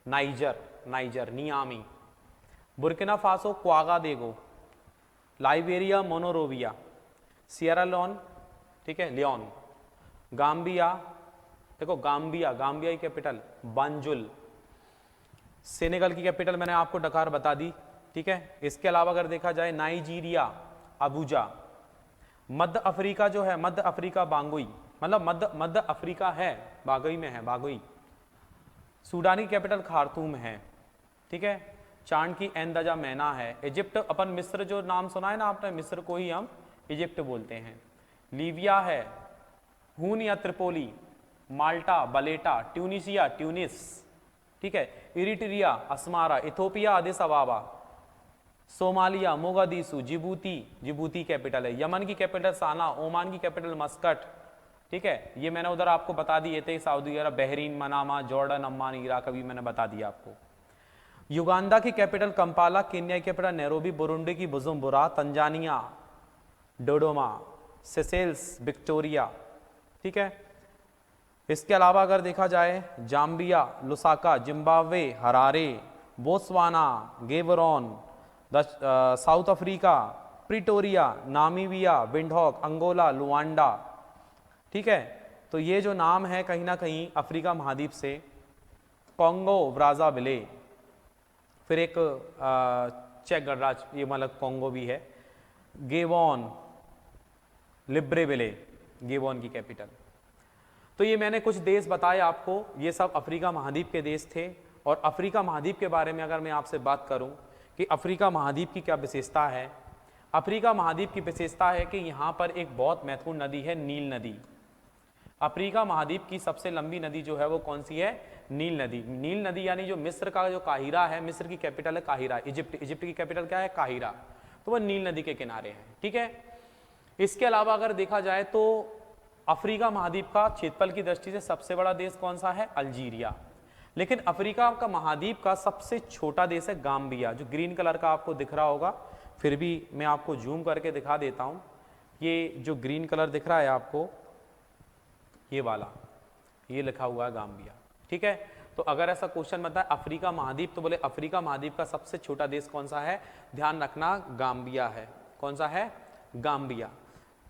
Niger Niamey, Burkina Faso Ouagadougou, Liberia Monrovia, Sierra Leone, ठीक है लियोन, गाम्बिया, देखो गाम्बिया की कैपिटल बांजुल, सेनेगल की कैपिटल मैंने आपको डकार बता दी, ठीक है। इसके अलावा अगर देखा जाए नाइजीरिया अबूजा, मध्य अफ्रीका जो है मध्य अफ्रीका बांगुई, मतलब मध्य अफ्रीका है बागुई में है, बागुई। सूडान की कैपिटल खार्तूम है, ठीक है। चांद की एंदजा मैना है। इजिप्ट, अपन मिस्र जो नाम सुना है ना आपने, मिस्र को ही हम इजिप्ट बोलते हैं। लीबिया है हून या त्रिपोली, माल्टा बलेटा, ट्यूनिसिया ट्यूनिस, ठीक है। Eritrea Asmara, Ethiopia Addis Ababa, Somalia Mogadishu, Djibouti capital है। यमन की कैपिटल साना, ओमान की कैपिटल मस्कट, ठीक है। ये मैंने उधर आपको बता दिए थे, Saudi Arab, Bahrain, Manama, Jordan, Amman, Iraq, अभी मैंने बता दिया आपको। युगांडा की कैपिटल कंपाला, केन्या की कैपिटल नैरोबी, बुरुंडी की Bujumbura, Tanzania Dodoma, Seychelles Victoria, ठीक है। इसके अलावा अगर देखा जाए Zambia Lusaka, Zimbabwe Harare, Botswana गेबरोन, South Africa Pretoria, Namibia Windhoek, Angola Luanda, ठीक है। तो ये जो नाम है कहीं ना कहीं अफ्रीका महाद्वीप से, कॉन्गो ब्राज़ाविले, फिर एक चेक गणराज्य ये मतलब कॉन्गो भी है, गेबोन लिब्रेविले, गेबोन की कैपिटल। तो ये मैंने कुछ देश बताए आपको, ये सब अफ्रीका महाद्वीप के देश थे। और अफ्रीका महाद्वीप के बारे में अगर मैं आपसे बात करूं कि अफ्रीका महाद्वीप की क्या विशेषता है, अफ्रीका महाद्वीप की विशेषता है कि यहाँ पर एक बहुत महत्वपूर्ण नदी है नील नदी। अफ्रीका महाद्वीप की सबसे लंबी नदी जो है वो कौन सी है, नील नदी। नील नदी यानी जो मिस्र का जो काहिरा है, मिस्र की कैपिटल है काहिरा, इजिप्ट की कैपिटल क्या है, काहिरा, तो वह नील नदी के किनारे है, ठीक है। इसके अलावा अगर देखा जाए तो अफ्रीका महाद्वीप का क्षेत्रफल की दृष्टि से सबसे बड़ा देश कौन सा है, अल्जीरिया। लेकिन अफ्रीका का महाद्वीप का सबसे छोटा देश है गाम्बिया, जो ग्रीन कलर का आपको दिख रहा होगा, फिर भी मैं आपको जूम करके दिखा देता हूं। ये जो ग्रीन कलर दिख रहा है आपको, ये वाला, ये लिखा हुआ है गाम्बिया, ठीक है। तो अगर ऐसा क्वेश्चन बनता है अफ्रीका महाद्वीप, तो बोले अफ्रीका महाद्वीप का सबसे छोटा देश कौन सा है, ध्यान रखना गाम्बिया है। कौन सा है, गाम्बिया।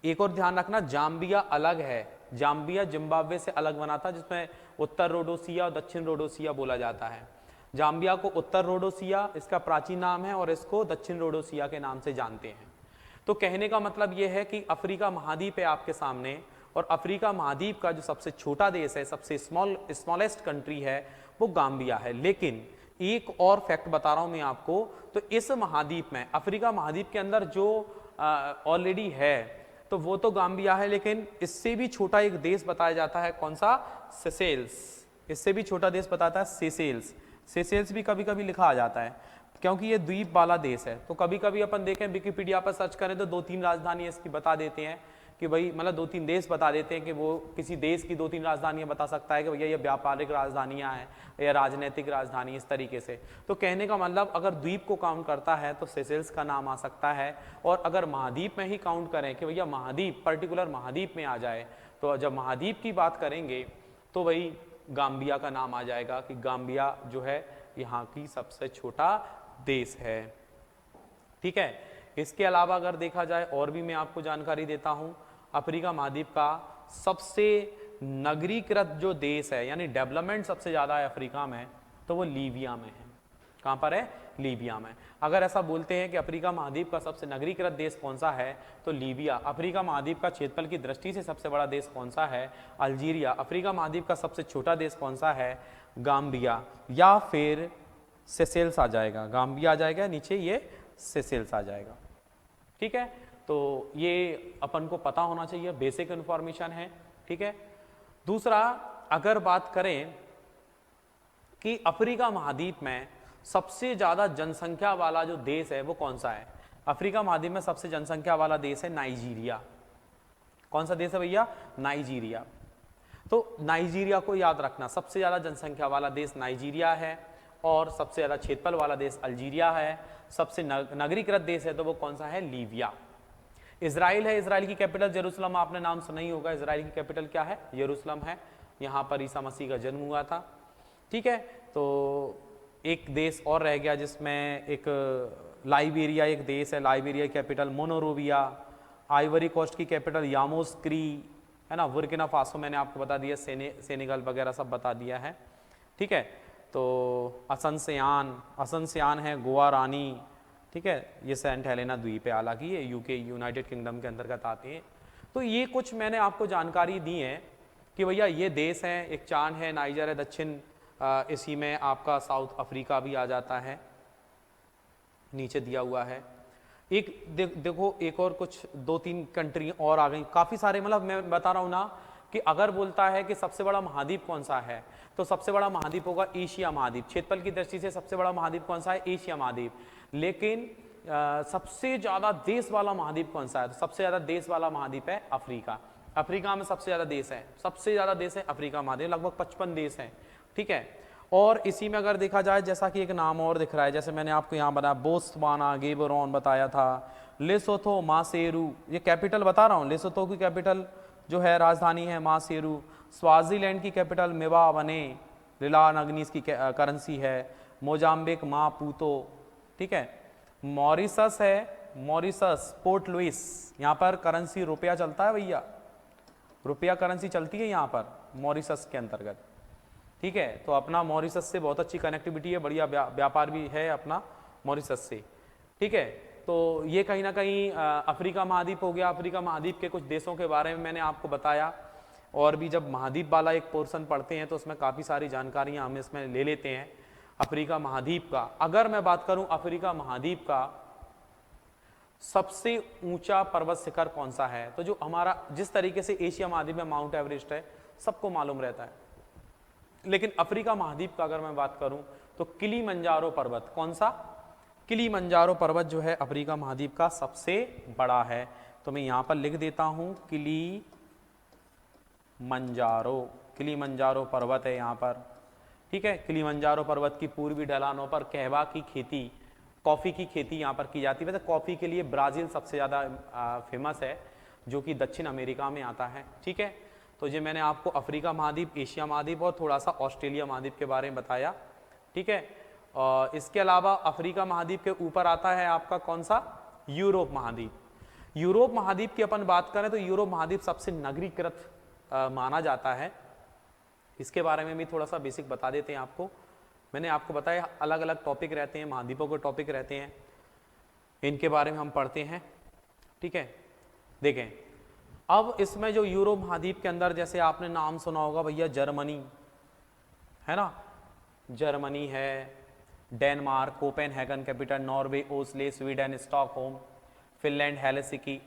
एक और ध्यान रखना, जाम्बिया अलग है, जाम्बिया जिम्बाब्वे से अलग बना था, जिसमें उत्तर रोडोसिया और दक्षिण रोडोसिया बोला जाता है। जाम्बिया को उत्तर रोडोसिया इसका प्राचीन नाम है और इसको दक्षिण रोडोसिया के नाम से जानते हैं। तो कहने का मतलब यह है कि अफ्रीका महाद्वीप है आपके सामने, और अफ्रीका महाद्वीप का जो सबसे छोटा देश है, सबसे स्मॉलेस्ट कंट्री है, वो गाम्बिया है। लेकिन एक और फैक्ट बता रहा हूं मैं आपको, तो इस महाद्वीप में, अफ्रीका महाद्वीप के अंदर जो ऑलरेडी है, तो वो तो गाम्बिया है, लेकिन इससे भी छोटा एक देश बताया जाता है, कौन सा, सेसेल्स। इससे भी छोटा देश बताता है सेसेल्स। सेसेल्स भी कभी कभी लिखा आ जाता है क्योंकि ये द्वीप वाला देश है। तो कभी कभी अपन देखें विकिपीडिया पर सर्च करें तो 2-3 राजधानी इसकी बता देते हैं कि भाई, मतलब 2-3 देश बता देते हैं कि वो किसी देश की 2-3 राजधानियां बता सकता है कि भैया ये व्यापारिक राजधानियां हैं या राजनीतिक राजधानी, इस तरीके से। तो कहने का मतलब अगर द्वीप को काउंट करता है तो सेसेल्स का नाम आ सकता है, और अगर महाद्वीप में ही काउंट करें कि भैया महाद्वीप, पर्टिकुलर महाद्वीप में आ जाए, तो जब महाद्वीप की बात करेंगे तो वही गाम्बिया का नाम आ जाएगा कि गाम्बिया जो है यहाँ की सबसे छोटा देश है। ठीक है, इसके अलावा अगर देखा जाए और भी मैं आपको जानकारी देता हूं, अफ्रीका महाद्वीप का सबसे नगरीकृत जो देश है, यानी डेवलपमेंट सबसे ज्यादा है अफ्रीका में, तो वो लीबिया में है। कहां पर है? लीबिया में। अगर ऐसा बोलते हैं कि अफ्रीका महाद्वीप का सबसे नगरीकृत देश कौन सा है, तो लीबिया। अफ्रीका महाद्वीप का क्षेत्रफल की दृष्टि से सबसे बड़ा देश कौन सा है? अल्जीरिया। अफ्रीका महाद्वीप का सबसे छोटा देश कौन सा है? गाम्बिया, या फिर सेशेल्स आ जाएगा। गाम्बिया आ जाएगा, नीचे ये सेशेल्स आ जाएगा। ठीक है, तो ये अपन को पता होना चाहिए, बेसिक इंफॉर्मेशन है। ठीक है, दूसरा अगर बात करें कि अफ्रीका महाद्वीप में सबसे ज्यादा जनसंख्या वाला जो देश है वो कौन सा है? अफ्रीका महाद्वीप में सबसे जनसंख्या वाला देश है नाइजीरिया। कौन सा देश है भैया? नाइजीरिया। तो नाइजीरिया को याद रखना, सबसे ज्यादा जनसंख्या वाला देश नाइजीरिया है, और सबसे ज्यादा क्षेत्रफल वाला देश अल्जीरिया है। सबसे नगरीकृत देश है तो वो कौन सा है? लीबिया। इजराइल है, इजराइल की कैपिटल जेरूसलम, आपने नाम सुना ही होगा। इजराइल की कैपिटल क्या है? यरूशलेम है। यहाँ पर ईसा मसीह का जन्म हुआ था। ठीक है, तो एक देश और रह गया जिसमें एक लाइबेरिया एक देश है, लाइबेरिया की कैपिटल मोनोरोविया। आइवरी कोस्ट की कैपिटल यामोस्क्री है ना। बुर्किना फासो मैंने आपको बता दिया, सेनेगल वगैरह सब बता दिया है। ठीक है, तो असनसियान है गोवा रानी। ठीक है, ये सेंट हेलेना द्वीप है, हालांकि ये यूके यूनाइटेड किंगडम के अंतर्गत आते हैं। तो ये कुछ मैंने आपको जानकारी दी है कि भैया ये देश हैं। एक चांद है, नाइजर है, दक्षिण इसी में आपका साउथ अफ्रीका भी आ जाता है, नीचे दिया हुआ है। एक देखो एक और कुछ 2-3 कंट्री और आ गई, काफी सारे, मतलब मैं बता रहा हूं ना कि अगर बोलता है कि सबसे बड़ा महाद्वीप कौन सा है, तो सबसे बड़ा महाद्वीप होगा एशिया महाद्वीप। क्षेत्रफल की दृष्टि से सबसे बड़ा महाद्वीप कौन सा है? एशिया महाद्वीप। लेकिन सबसे ज्यादा देश वाला महाद्वीप कौन सा है? तो सबसे ज्यादा देश वाला महाद्वीप है अफ्रीका। अफ्रीका में सबसे ज्यादा देश है, सबसे ज्यादा देश है अफ्रीका महाद्वीप, लगभग 55 देश हैं। ठीक है, और इसी में अगर देखा जाए, जैसा कि एक नाम और दिख रहा है, जैसे मैंने आपको यहाँ बताया बोत्सवाना, गेबरोन बताया था, लेसोथो, मासेरू, ये कैपिटल बता रहा हूँ। लेसोथो की कैपिटल जो है, राजधानी है मासेरू। स्वाजीलैंड की कैपिटल मेवावने, रिलानगनीस की करेंसी है। मोजाम्बिक मापूतो। ठीक है, मॉरिशस है, मॉरिशस पोर्ट लुइस, यहाँ पर करेंसी रुपया चलता है भैया, रुपया करेंसी चलती है यहाँ पर मॉरिशस के अंतर्गत। ठीक है, तो अपना मॉरिशस से बहुत अच्छी कनेक्टिविटी है, बढ़िया व्यापार भी है अपना मॉरिशस से। ठीक है, तो ये कहीं ना कहीं अफ्रीका महाद्वीप हो गया। अफ्रीका महाद्वीप के कुछ देशों के बारे में मैंने आपको बताया, और भी जब महाद्वीप वाला एक पोर्शन पढ़ते हैं तो उसमें काफ़ी सारी जानकारियाँ हम इसमें ले लेते हैं अफ्रीका महाद्वीप का। अगर मैं बात करूं अफ्रीका महाद्वीप का सबसे ऊंचा पर्वत शिखर कौन सा है, तो जो हमारा जिस तरीके से एशिया महाद्वीप में माउंट एवरेस्ट है सबको मालूम रहता है, लेकिन अफ्रीका महाद्वीप का अगर मैं बात करूं तो किलीमंजारो पर्वत, कौन सा? किलीमंजारो पर्वत जो है अफ्रीका महाद्वीप का सबसे बड़ा है। तो मैं यहां पर लिख देता हूं किलीमंजारो पर्वत है यहाँ पर। ठीक है, किलीमंजारो पर्वत की पूर्वी ढलानों पर कहवा की खेती, कॉफी की खेती यहाँ पर की जाती है। वैसे कॉफी के लिए ब्राजील सबसे ज्यादा फेमस है, जो कि दक्षिण अमेरिका में आता है। ठीक है, तो ये मैंने आपको अफ्रीका महाद्वीप, एशिया महाद्वीप और थोड़ा सा ऑस्ट्रेलिया महाद्वीप के बारे में बताया। ठीक है, इसके अलावा अफ्रीका महाद्वीप के ऊपर आता है आपका कौन सा? यूरोप महाद्वीप। यूरोप महाद्वीप की अपन बात करें तो यूरोप महाद्वीप सबसे नगरीकृत माना जाता है। इसके बारे में भी थोड़ा सा बेसिक बता देते हैं आपको। मैंने आपको बताया अलग अलग टॉपिक रहते हैं, महाद्वीपों के टॉपिक रहते हैं, इनके बारे में हम पढ़ते हैं। ठीक है, देखें अब इसमें जो यूरोप महाद्वीप के अंदर, जैसे आपने नाम सुना होगा भैया जर्मनी है ना, जर्मनी है, डेनमार्क, कोपेनहेगन कैपिटल, नॉर्वे, ओस्ले, Sweden, Stockholm, Finland, Helsinki,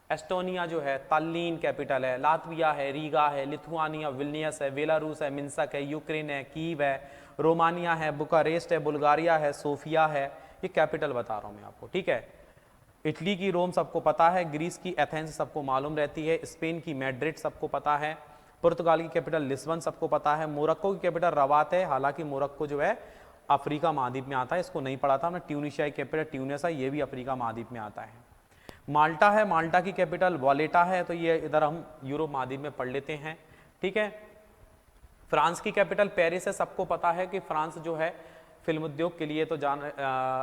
Estonia जो है, ताल्लीन कैपिटल है, लातविया है, रीगा है, लिथुआनिया, विल्नियस है, बेलारूस है, मिन्स्क है, यूक्रेन है, कीव है, रोमानिया है, बुकारेस्ट है, बुल्गारिया है, सोफिया है। ये कैपिटल बता रहा हूं मैं आपको। ठीक है, इटली की रोम सबको पता है, ग्रीस की एथेंस सबको मालूम रहती है, स्पेन की मैड्रिड सबको पता है, पुर्तगाल की कैपिटल लिस्बन सबको पता है, मोरक्को की कैपिटल रवात है, हालांकि मोरक्को जो है अफ्रीका महाद्वीप में आता है, इसको नहीं पढ़ा था हमने। ट्यूनिशिया की कैपिटल ट्यूनिस है, ये भी अफ्रीका महाद्वीप में आता है। माल्टा है, माल्टा की कैपिटल वॉलेटा है, तो ये इधर हम यूरोप महाद्वीप में पढ़ लेते हैं। ठीक है, फ्रांस की कैपिटल पेरिस है, सबको पता है कि फ्रांस जो है फिल्म उद्योग के लिए तो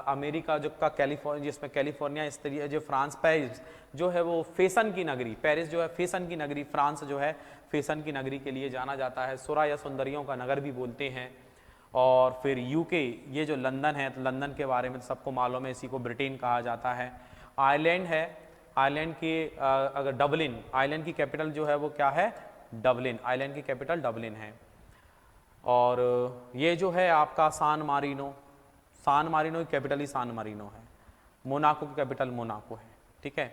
अमेरिका जो का कैलिफोर्निया, जिसमें कैलिफोर्निया इस तरीके जो फ्रांस, पेरिस जो है वो फैशन की नगरी, पेरिस जो है फैशन की नगरी, फ्रांस जो है फैशन की नगरी के लिए जाना जाता है, सुरा या सुंदरियों का नगर भी बोलते हैं। और फिर यूके, ये जो लंदन है, तो लंदन के बारे में तो सबको मालूम है, इसी को ब्रिटेन कहा जाता है। आयरलैंड है, आयरलैंड की अगर डबलिन, आयरलैंड की कैपिटल जो है वो क्या है, डबलिन, आयरलैंड की कैपिटल डबलिन है। और ये जो है आपका सान मारिनो, सान मारिनो की कैपिटल ही सान मारिनो है। मोनाको की कैपिटल मोनाको है, ठीक है।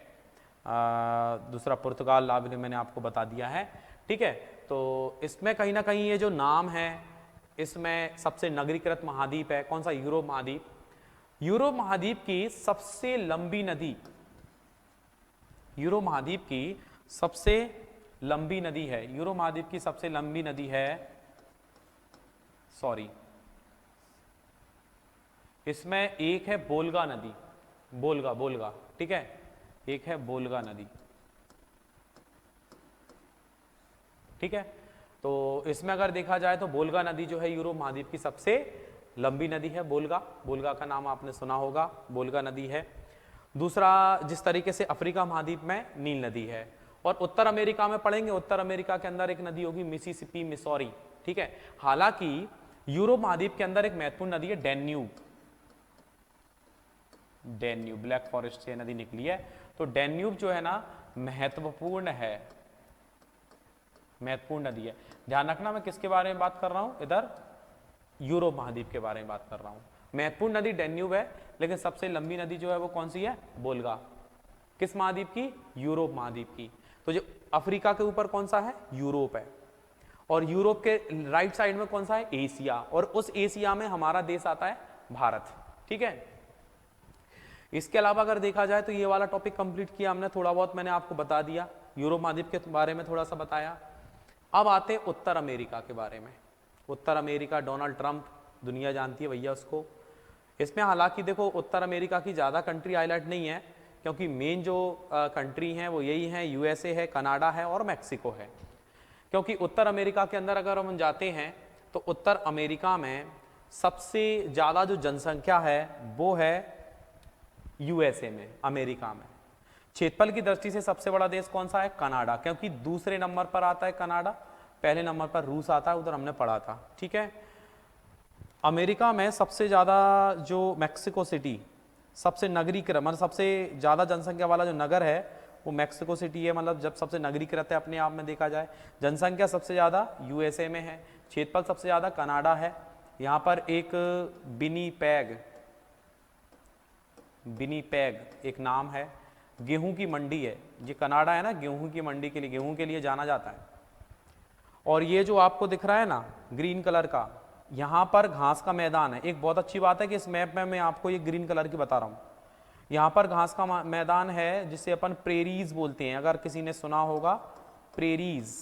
दूसरा पुर्तगाल, लाबिल मैंने आपको बता दिया है, ठीक है। तो इसमें कहीं ना कहीं ये जो नाम है, इसमें सबसे नगरीकृत महाद्वीप है कौन सा, यूरोप महाद्वीप। यूरोप महाद्वीप की सबसे लंबी नदी, यूरोप महाद्वीप की सबसे लंबी नदी है, यूरोप महाद्वीप की सबसे लंबी नदी है, सॉरी, इसमें एक है बोल्गा नदी, बोल्गा, बोल्गा, ठीक है, एक है बोल्गा नदी, ठीक है। तो इसमें अगर देखा जाए तो बोल्गा नदी जो है यूरोप महाद्वीप की सबसे लंबी नदी है, बोल्गा, बोल्गा का नाम आपने सुना होगा, बोल्गा नदी है। दूसरा, जिस तरीके से अफ्रीका महाद्वीप में नील नदी है, और उत्तर अमेरिका में पढ़ेंगे, उत्तर अमेरिका के अंदर एक नदी होगी मिसिसिपी, मिसौरी, ठीक है। हालांकि यूरोप महाद्वीप के अंदर एक महत्वपूर्ण नदी है डैन्यूब, डैन्यूब, ब्लैक फॉरेस्ट से नदी निकली है, तो डैन्यूब जो है ना महत्वपूर्ण है, महत्वपूर्ण नदी है। ध्यान रखना मैं किसके बारे में बात कर रहा हूं, इधर यूरोप महाद्वीप के बारे में बात कर रहा हूं। महत्वपूर्ण नदी डैन्यूब है, लेकिन सबसे लंबी नदी जो है वो कौन सी है, बोल्गा। किस महाद्वीप की, यूरोप महाद्वीप की। तो जो अफ्रीका के ऊपर कौन सा है, यूरोप है, और यूरोप के राइट साइड में कौन सा है, एशिया, और उस एशिया में हमारा देश आता है भारत, ठीक है। इसके अलावा अगर देखा जाए तो ये वाला टॉपिक कंप्लीट किया हमने, थोड़ा बहुत मैंने आपको बता दिया, यूरोप महाद्वीप के बारे में थोड़ा सा बताया। अब आते हैं उत्तर अमेरिका के बारे में। उत्तर अमेरिका, डोनाल्ड ट्रंप, दुनिया जानती है भैया उसको। इसमें हालांकि देखो उत्तर अमेरिका की ज़्यादा कंट्री हाईलाइट नहीं है, क्योंकि मेन जो कंट्री हैं वो यही हैं, यूएसए है, कनाडा है और मैक्सिको है। क्योंकि उत्तर अमेरिका के अंदर अगर हम जाते हैं तो उत्तर अमेरिका में सबसे ज़्यादा जो जनसंख्या है वो है यूएसए में, अमेरिका में। क्षेत्रफल की दृष्टि से सबसे बड़ा देश कौन सा है, कनाडा, क्योंकि दूसरे नंबर पर आता है कनाडा, पहले नंबर पर रूस आता है, उधर हमने पढ़ा था, ठीक है। अमेरिका में सबसे ज़्यादा जो मैक्सिको सिटी, सबसे नगरीकृत, मतलब सबसे ज़्यादा जनसंख्या वाला जो नगर है वो मैक्सिको सिटी है, मतलब जब सबसे नगरीकृत है अपने आप में देखा जाए। जनसंख्या सबसे ज़्यादा यूएसए में है, क्षेत्रफल सबसे ज़्यादा कनाडा है। यहाँ पर एक विनीपेग, विनीपेग एक नाम है, गेहूं की मंडी है, ये कनाडा है ना, गेहूं की मंडी के लिए, गेहूं के लिए जाना जाता है। और ये जो आपको दिख रहा है ना ग्रीन कलर का, यहाँ पर घास का मैदान है। एक बहुत अच्छी बात है कि इस मैप में मैं आपको ये ग्रीन कलर की बता रहा हूँ, यहाँ पर घास का मैदान है जिसे अपन प्रेरीज बोलते हैं, अगर किसी ने सुना होगा प्रेरीज,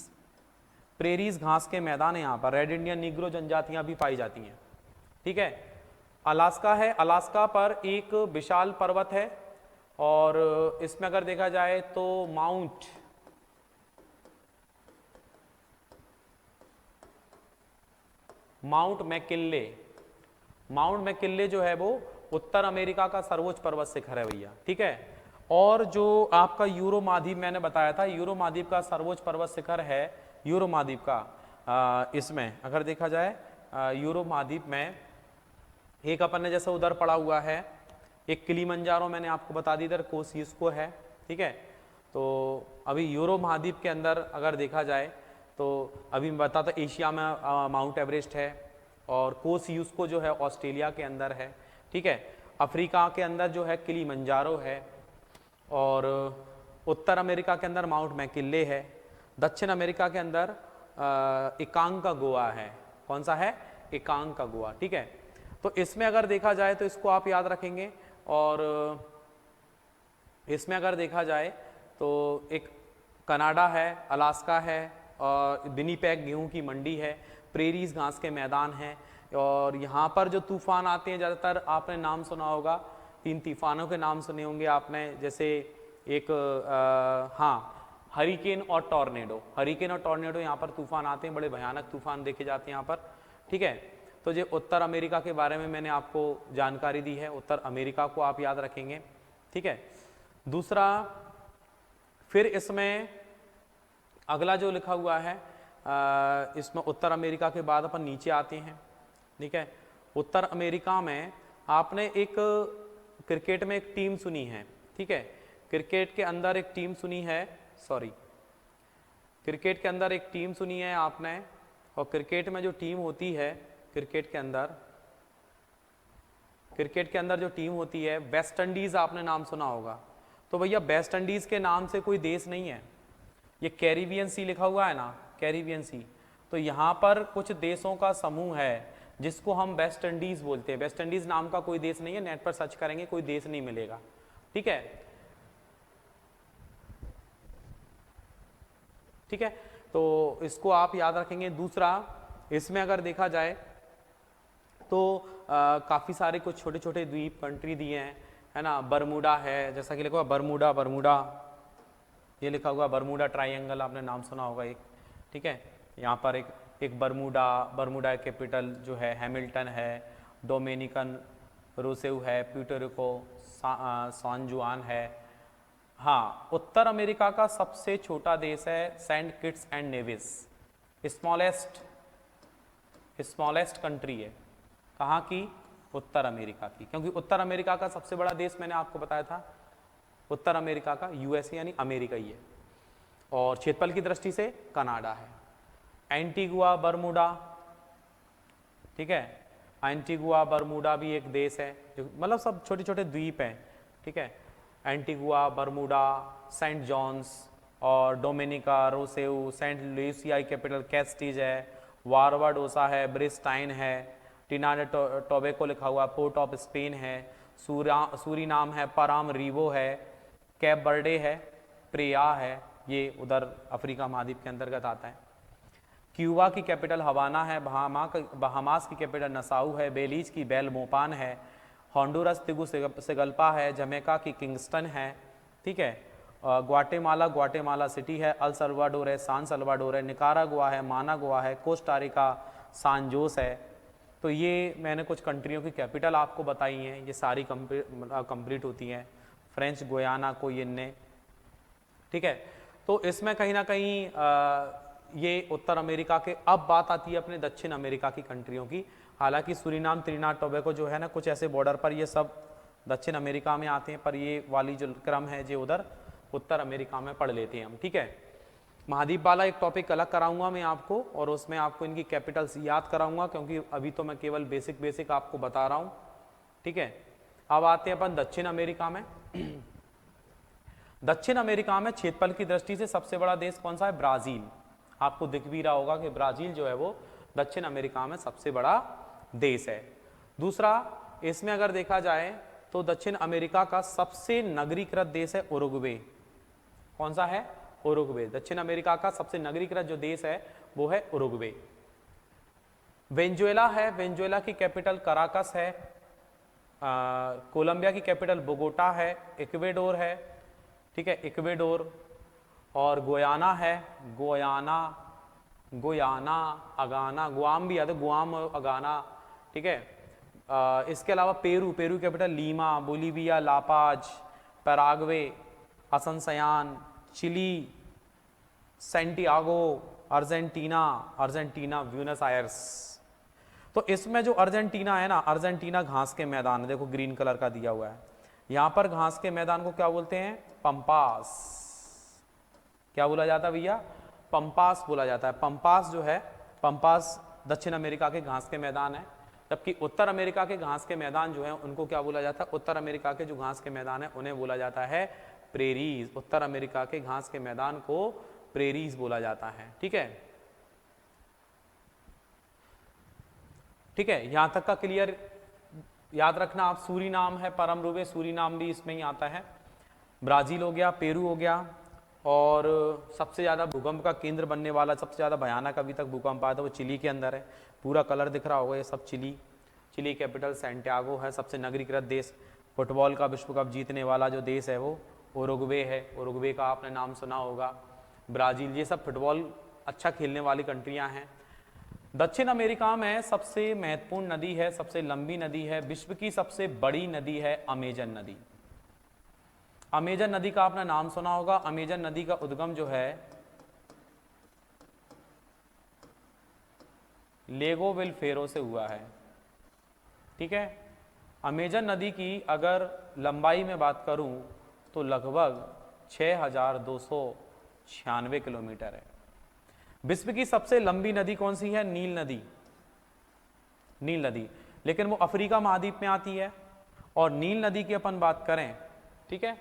प्रेरीज घास के मैदान है। यहाँ पर रेड इंडियन नीग्रो जनजातियां भी पाई जाती हैं, ठीक है। अलास्का है, अलास्का पर एक विशाल पर्वत है, और इसमें अगर देखा जाए तो माउंट मैकिनले, माउंट मैकिनले जो है वो उत्तर अमेरिका का सर्वोच्च पर्वत शिखर है भैया, ठीक है। और जो आपका यूरो महाद्वीप मैंने बताया था, यूरो महाद्वीप का सर्वोच्च पर्वत शिखर है, यूरो महाद्वीप का इसमें अगर देखा जाए यूरो महाद्वीप में एक अपन ने जैसे उधर पड़ा हुआ है, एक किलीमंजारो मैंने आपको बता दी, इधर कोसियुस्को है, ठीक है। तो अभी यूरो महाद्वीप के अंदर अगर देखा जाए तो अभी मैं बताता, एशिया में माउंट एवरेस्ट है, और कोसियुस्को जो है ऑस्ट्रेलिया के अंदर है, ठीक है। अफ्रीका के अंदर जो है किलीमंजारो है, और उत्तर अमेरिका के अंदर माउंट मैकिनले है, दक्षिण अमेरिका के अंदर एकांकागुआ है। कौन सा है, एकांकागुआ, ठीक है। तो इसमें अगर देखा जाए तो इसको आप याद रखेंगे, और इसमें अगर देखा जाए तो एक कनाडा है, अलास्का है, और विनीपेग गेहूं की मंडी है, प्रेरीज घास के मैदान हैं, और यहाँ पर जो तूफान आते हैं ज़्यादातर आपने नाम सुना होगा, 3 तूफानों के नाम सुने होंगे आपने, जैसे एक हाँ हरिकेन और टॉर्नेडो, हरिकेन और टॉर्नेडो यहाँ पर तूफान आते हैं, बड़े भयानक तूफान देखे जाते हैं यहाँ पर, ठीक है। तो ये उत्तर अमेरिका के बारे में मैंने आपको जानकारी दी है, उत्तर अमेरिका को आप याद रखेंगे, ठीक है। दूसरा, फिर इसमें अगला जो लिखा हुआ है इसमें उत्तर अमेरिका के बाद अपन नीचे आते हैं, ठीक है। उत्तर अमेरिका में आपने एक क्रिकेट में एक टीम सुनी है, ठीक है, क्रिकेट के अंदर एक टीम सुनी है, क्रिकेट के अंदर एक टीम सुनी है आपने, और क्रिकेट में जो टीम होती है, क्रिकेट के अंदर जो टीम होती है, वेस्ट इंडीज आपने नाम सुना होगा। तो भैया वेस्ट इंडीज के नाम से कोई देश नहीं है, ये कैरिबियन सी लिखा हुआ है ना, कैरिबियन सी, तो यहाँ पर कुछ देशों का समूह है जिसको हम वेस्ट इंडीज बोलते हैं। वेस्ट इंडीज नाम का कोई देश नहीं है, नेट पर सर्च करेंगे कोई देश नहीं मिलेगा, ठीक है, ठीक है। तो इसको आप याद रखेंगे। दूसरा, इसमें अगर देखा जाए तो काफी सारे कुछ छोटे छोटे द्वीप कंट्री दिए हैं, है ना, बरमूडा है, जैसा कि लिखा हुआ बरमूडा, ये लिखा हुआ बरमूडा ट्राइंगल, आपने नाम सुना होगा एक, ठीक है। यहाँ पर एक बरमूडा कैपिटल जो है हैमिल्टन है, डोमिनिकन रूसेव है, प्यूर्टोरिको, सैन जुआन है। हाँ, उत्तर अमेरिका का सबसे छोटा देश है Saint Kitts and Nevis, smallest country है, कहाँ की, उत्तर अमेरिका की, क्योंकि उत्तर अमेरिका का सबसे बड़ा देश मैंने आपको बताया था उत्तर अमेरिका का यूएसए यानी अमेरिका ही है, और क्षेत्रफल की दृष्टि से कनाडा है। एंटीगुआ बरमूडा, ठीक है, एंटीगुआ बरमूडा भी एक देश है, जो मतलब सब छोटे छोटे द्वीप हैं, ठीक है। एंटीगुआ बरमूडा, सेंट जॉन्स और डोमिनिका, रोसेव, सेंट लुइसिया कैपिटल कैस्टीज है, बारबाडोसा है, ब्रिस्टाइन है, ट्रिनिडाद टोबैगो लिखा हुआ, पोर्ट ऑफ स्पेन है, सूरीनाम है, पाराम रीवो है, कैप बर्डे है, प्रिया है, ये उधर अफ्रीका महाद्वीप के अंतर्गत आता है। क्यूबा की कैपिटल हवाना है, बहामास की कैपिटल नसाउ है, बेलीज की बेलमोपान है, होंडुरस तेगुसिगल्पा है, जमैका की किंगस्टन है, ठीक है, ग्वाटेमाला सिटी है, अल सल्वाडोर है, सान सल्वाडोर है, निकारागुआ है, मानागुआ है, कोस्टारिका सान जोस है। तो ये मैंने कुछ कंट्रियों की कैपिटल आपको बताई हैं, ये सारी कंप्लीट होती हैं, फ्रेंच गुयाना को ये, ठीक है। तो इसमें कहीं ना कहीं ये उत्तर अमेरिका के। अब बात आती है अपने दक्षिण अमेरिका की कंट्रियों की। हालांकि सूरीनाम, त्रिनिदाद टोबैगो जो है ना, कुछ ऐसे बॉर्डर पर ये सब दक्षिण अमेरिका में आते हैं, पर ये वाली जो क्रम है ये उधर उत्तर अमेरिका में पढ़ लेते हैं हम, ठीक है। महाद्वीप वाला एक टॉपिक अलग कराऊंगा मैं आपको, और उसमें आपको इनकी कैपिटल्स याद कराऊंगा, क्योंकि अभी तो मैं केवल बेसिक आपको बता रहा हूँ, ठीक है। अब आते हैं अपन दक्षिण अमेरिका में। दक्षिण अमेरिका में क्षेत्रफल की दृष्टि से सबसे बड़ा देश कौन सा है, ब्राजील। आपको दिख भी रहा होगा कि ब्राजील जो है वो दक्षिण अमेरिका में सबसे बड़ा देश है। दूसरा, इसमें अगर देखा जाए तो दक्षिण अमेरिका का सबसे नगरीकृत देश है उरुग्वे। कौन सा है, उरुग्वे। दक्षिण अमेरिका का सबसे नगरीकृत जो देश है वो है उरुग्वे। वेनेजुएला है, वेनेजुएला की कैपिटल कराकस है, कोलंबिया की कैपिटल बोगोटा है, इक्वेडोर है, ठीक है, इक्वेडोर, और गुयाना है, गुयाना अगाना, गुआम भी आता है, गुआम अगाना, ठीक है। इसके अलावा Peru capital Lima, Bolivia La Paz, Paraguay, Asuncion, Chile, Santiago, Argentina Buenos Aires. तो इसमें जो अर्जेंटीना है ना, अर्जेंटीना घास के मैदान, देखो ग्रीन कलर का दिया हुआ है, यहाँ पर घास के मैदान को क्या बोलते हैं, पंपास। क्या बोला जाता है भैया, पंपास बोला जाता है। पंपास जो है, पंपास दक्षिण अमेरिका के घास के मैदान है, जबकि उत्तर अमेरिका के घास के मैदान जो है उनको क्या बोला जाता है, उत्तर अमेरिका के जो घास के मैदान है उन्हें बोला जाता है प्रेरीज। उत्तर अमेरिका के घास के मैदान को प्रेरीज बोला जाता है, ठीक है, ठीक है। यहां तक का क्लियर याद रखना आप। सूरीनाम है, परमरूबे, सूरीनाम भी इसमें ही आता है। ब्राजील हो गया, पेरू हो गया, और सबसे ज़्यादा भूकंप का केंद्र बनने वाला, सबसे ज़्यादा भयानक अभी तक भूकंप आया था वो चिली के अंदर है। पूरा कलर दिख रहा होगा, ये सब चिली कैपिटल सैंटियागो है। सबसे नगरीकृत देश, फुटबॉल का विश्व कप जीतने वाला जो देश है वो उरुग्वे है, उरुग्वे का आपने नाम सुना होगा। ब्राज़ील, ये सब फुटबॉल अच्छा खेलने वाली कंट्रियां हैं। दक्षिण अमेरिका में सबसे महत्वपूर्ण नदी है, सबसे लंबी नदी है, विश्व की सबसे बड़ी नदी है अमेजन नदी। अमेजन नदी का आपने नाम सुना होगा। अमेजन नदी का उद्गम जो है लेगो विलफेरो से हुआ है। ठीक है, अमेजन नदी की अगर लंबाई में बात करूं तो लगभग 6296 किलोमीटर है। विश्व की सबसे लंबी नदी कौन सी है? नील नदी। नील नदी, लेकिन वो अफ्रीका महाद्वीप में आती है। और नील नदी की अपन बात करें, ठीक है,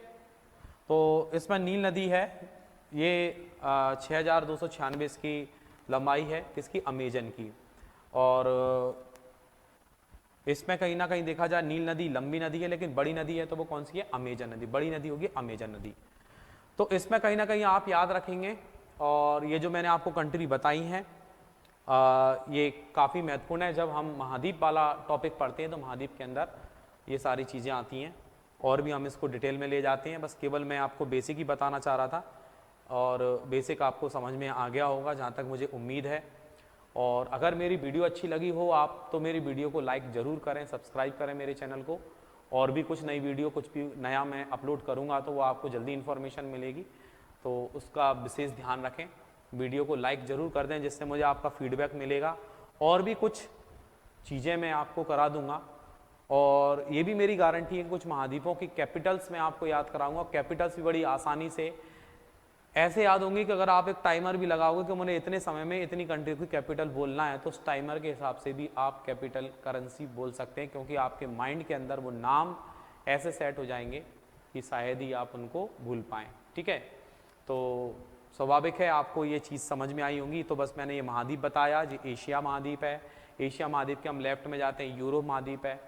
तो इसमें नील नदी है, ये 6296 इसकी लंबाई है, किसकी? अमेजन की। और इसमें कहीं ना कहीं देखा जाए नील नदी लंबी नदी है, लेकिन बड़ी नदी है तो वो कौन सी है? अमेजन नदी। बड़ी नदी होगी अमेजन नदी। तो इसमें कहीं ना कहीं आप याद रखेंगे। और ये जो मैंने आपको कंट्री बताई हैं ये काफ़ी महत्वपूर्ण है। जब हम महाद्वीप वाला टॉपिक पढ़ते हैं तो महाद्वीप के अंदर ये सारी चीज़ें आती हैं, और भी हम इसको डिटेल में ले जाते हैं। बस केवल मैं आपको बेसिक ही बताना चाह रहा था, और बेसिक आपको समझ में आ गया होगा जहाँ तक मुझे उम्मीद है। और अगर मेरी वीडियो अच्छी लगी हो आप तो मेरी वीडियो को लाइक ज़रूर करें, सब्सक्राइब करें मेरे चैनल को। और भी कुछ नई वीडियो, कुछ भी नया मैं अपलोड करूँगा तो वो आपको जल्दी इन्फॉर्मेशन मिलेगी, तो उसका विशेष ध्यान रखें। वीडियो को लाइक ज़रूर कर दें, जिससे मुझे आपका फीडबैक मिलेगा। और भी कुछ चीज़ें मैं आपको करा दूंगा, और ये भी मेरी गारंटी है कि कुछ महाद्वीपों की कैपिटल्स मैं आपको याद कराऊंगा। कैपिटल्स भी बड़ी आसानी से ऐसे याद होंगी कि अगर आप एक टाइमर भी लगाओगे कि मुझे इतने समय में इतनी कंट्री की कैपिटल बोलना है, तो उस टाइमर के हिसाब से भी आप कैपिटल करेंसी बोल सकते हैं, क्योंकि आपके माइंड के अंदर वो नाम ऐसे सेट हो जाएंगे कि शायद ही आप उनको भूल पाएँ। ठीक है, तो स्वाभाविक है आपको ये चीज़ समझ में आई होगी। तो बस मैंने ये महाद्वीप बताया, जो एशिया महाद्वीप है। एशिया महाद्वीप के हम लेफ्ट में जाते हैं, यूरोप महाद्वीप है।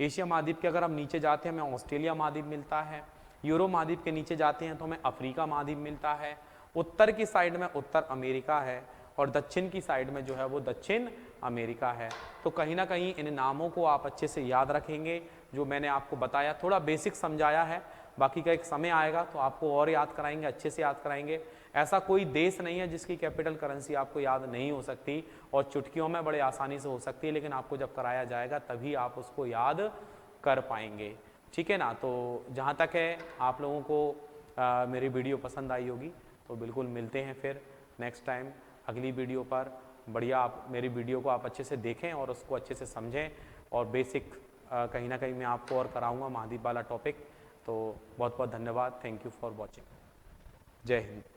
एशिया महाद्वीप के अगर हम नीचे जाते हैं हमें ऑस्ट्रेलिया महाद्वीप मिलता है। यूरोप महाद्वीप के नीचे जाते हैं तो हमें अफ्रीका महाद्वीप मिलता है। उत्तर की साइड में उत्तर अमेरिका है, और दक्षिण की साइड में जो है वो दक्षिण अमेरिका है। तो कहीं ना कहीं इन नामों को आप अच्छे से याद रखेंगे। जो मैंने आपको बताया थोड़ा बेसिक समझाया है, बाकी का एक समय आएगा तो आपको और याद कराएंगे, अच्छे से याद कराएंगे। ऐसा कोई देश नहीं है जिसकी कैपिटल करेंसी आपको याद नहीं हो सकती, और चुटकियों में बड़े आसानी से हो सकती है, लेकिन आपको जब कराया जाएगा तभी आप उसको याद कर पाएंगे। ठीक है ना। तो जहाँ तक है आप लोगों को मेरी वीडियो पसंद आई होगी, तो बिल्कुल मिलते हैं फिर नेक्स्ट टाइम अगली वीडियो पर। बढ़िया, आप मेरी वीडियो को आप अच्छे से देखें और उसको अच्छे से समझें, और बेसिक कहीं ना कहीं मैं आपको और कराऊंगा महाद्वीप वाला टॉपिक। तो बहुत बहुत धन्यवाद। Thank you for watching. जय हिंद।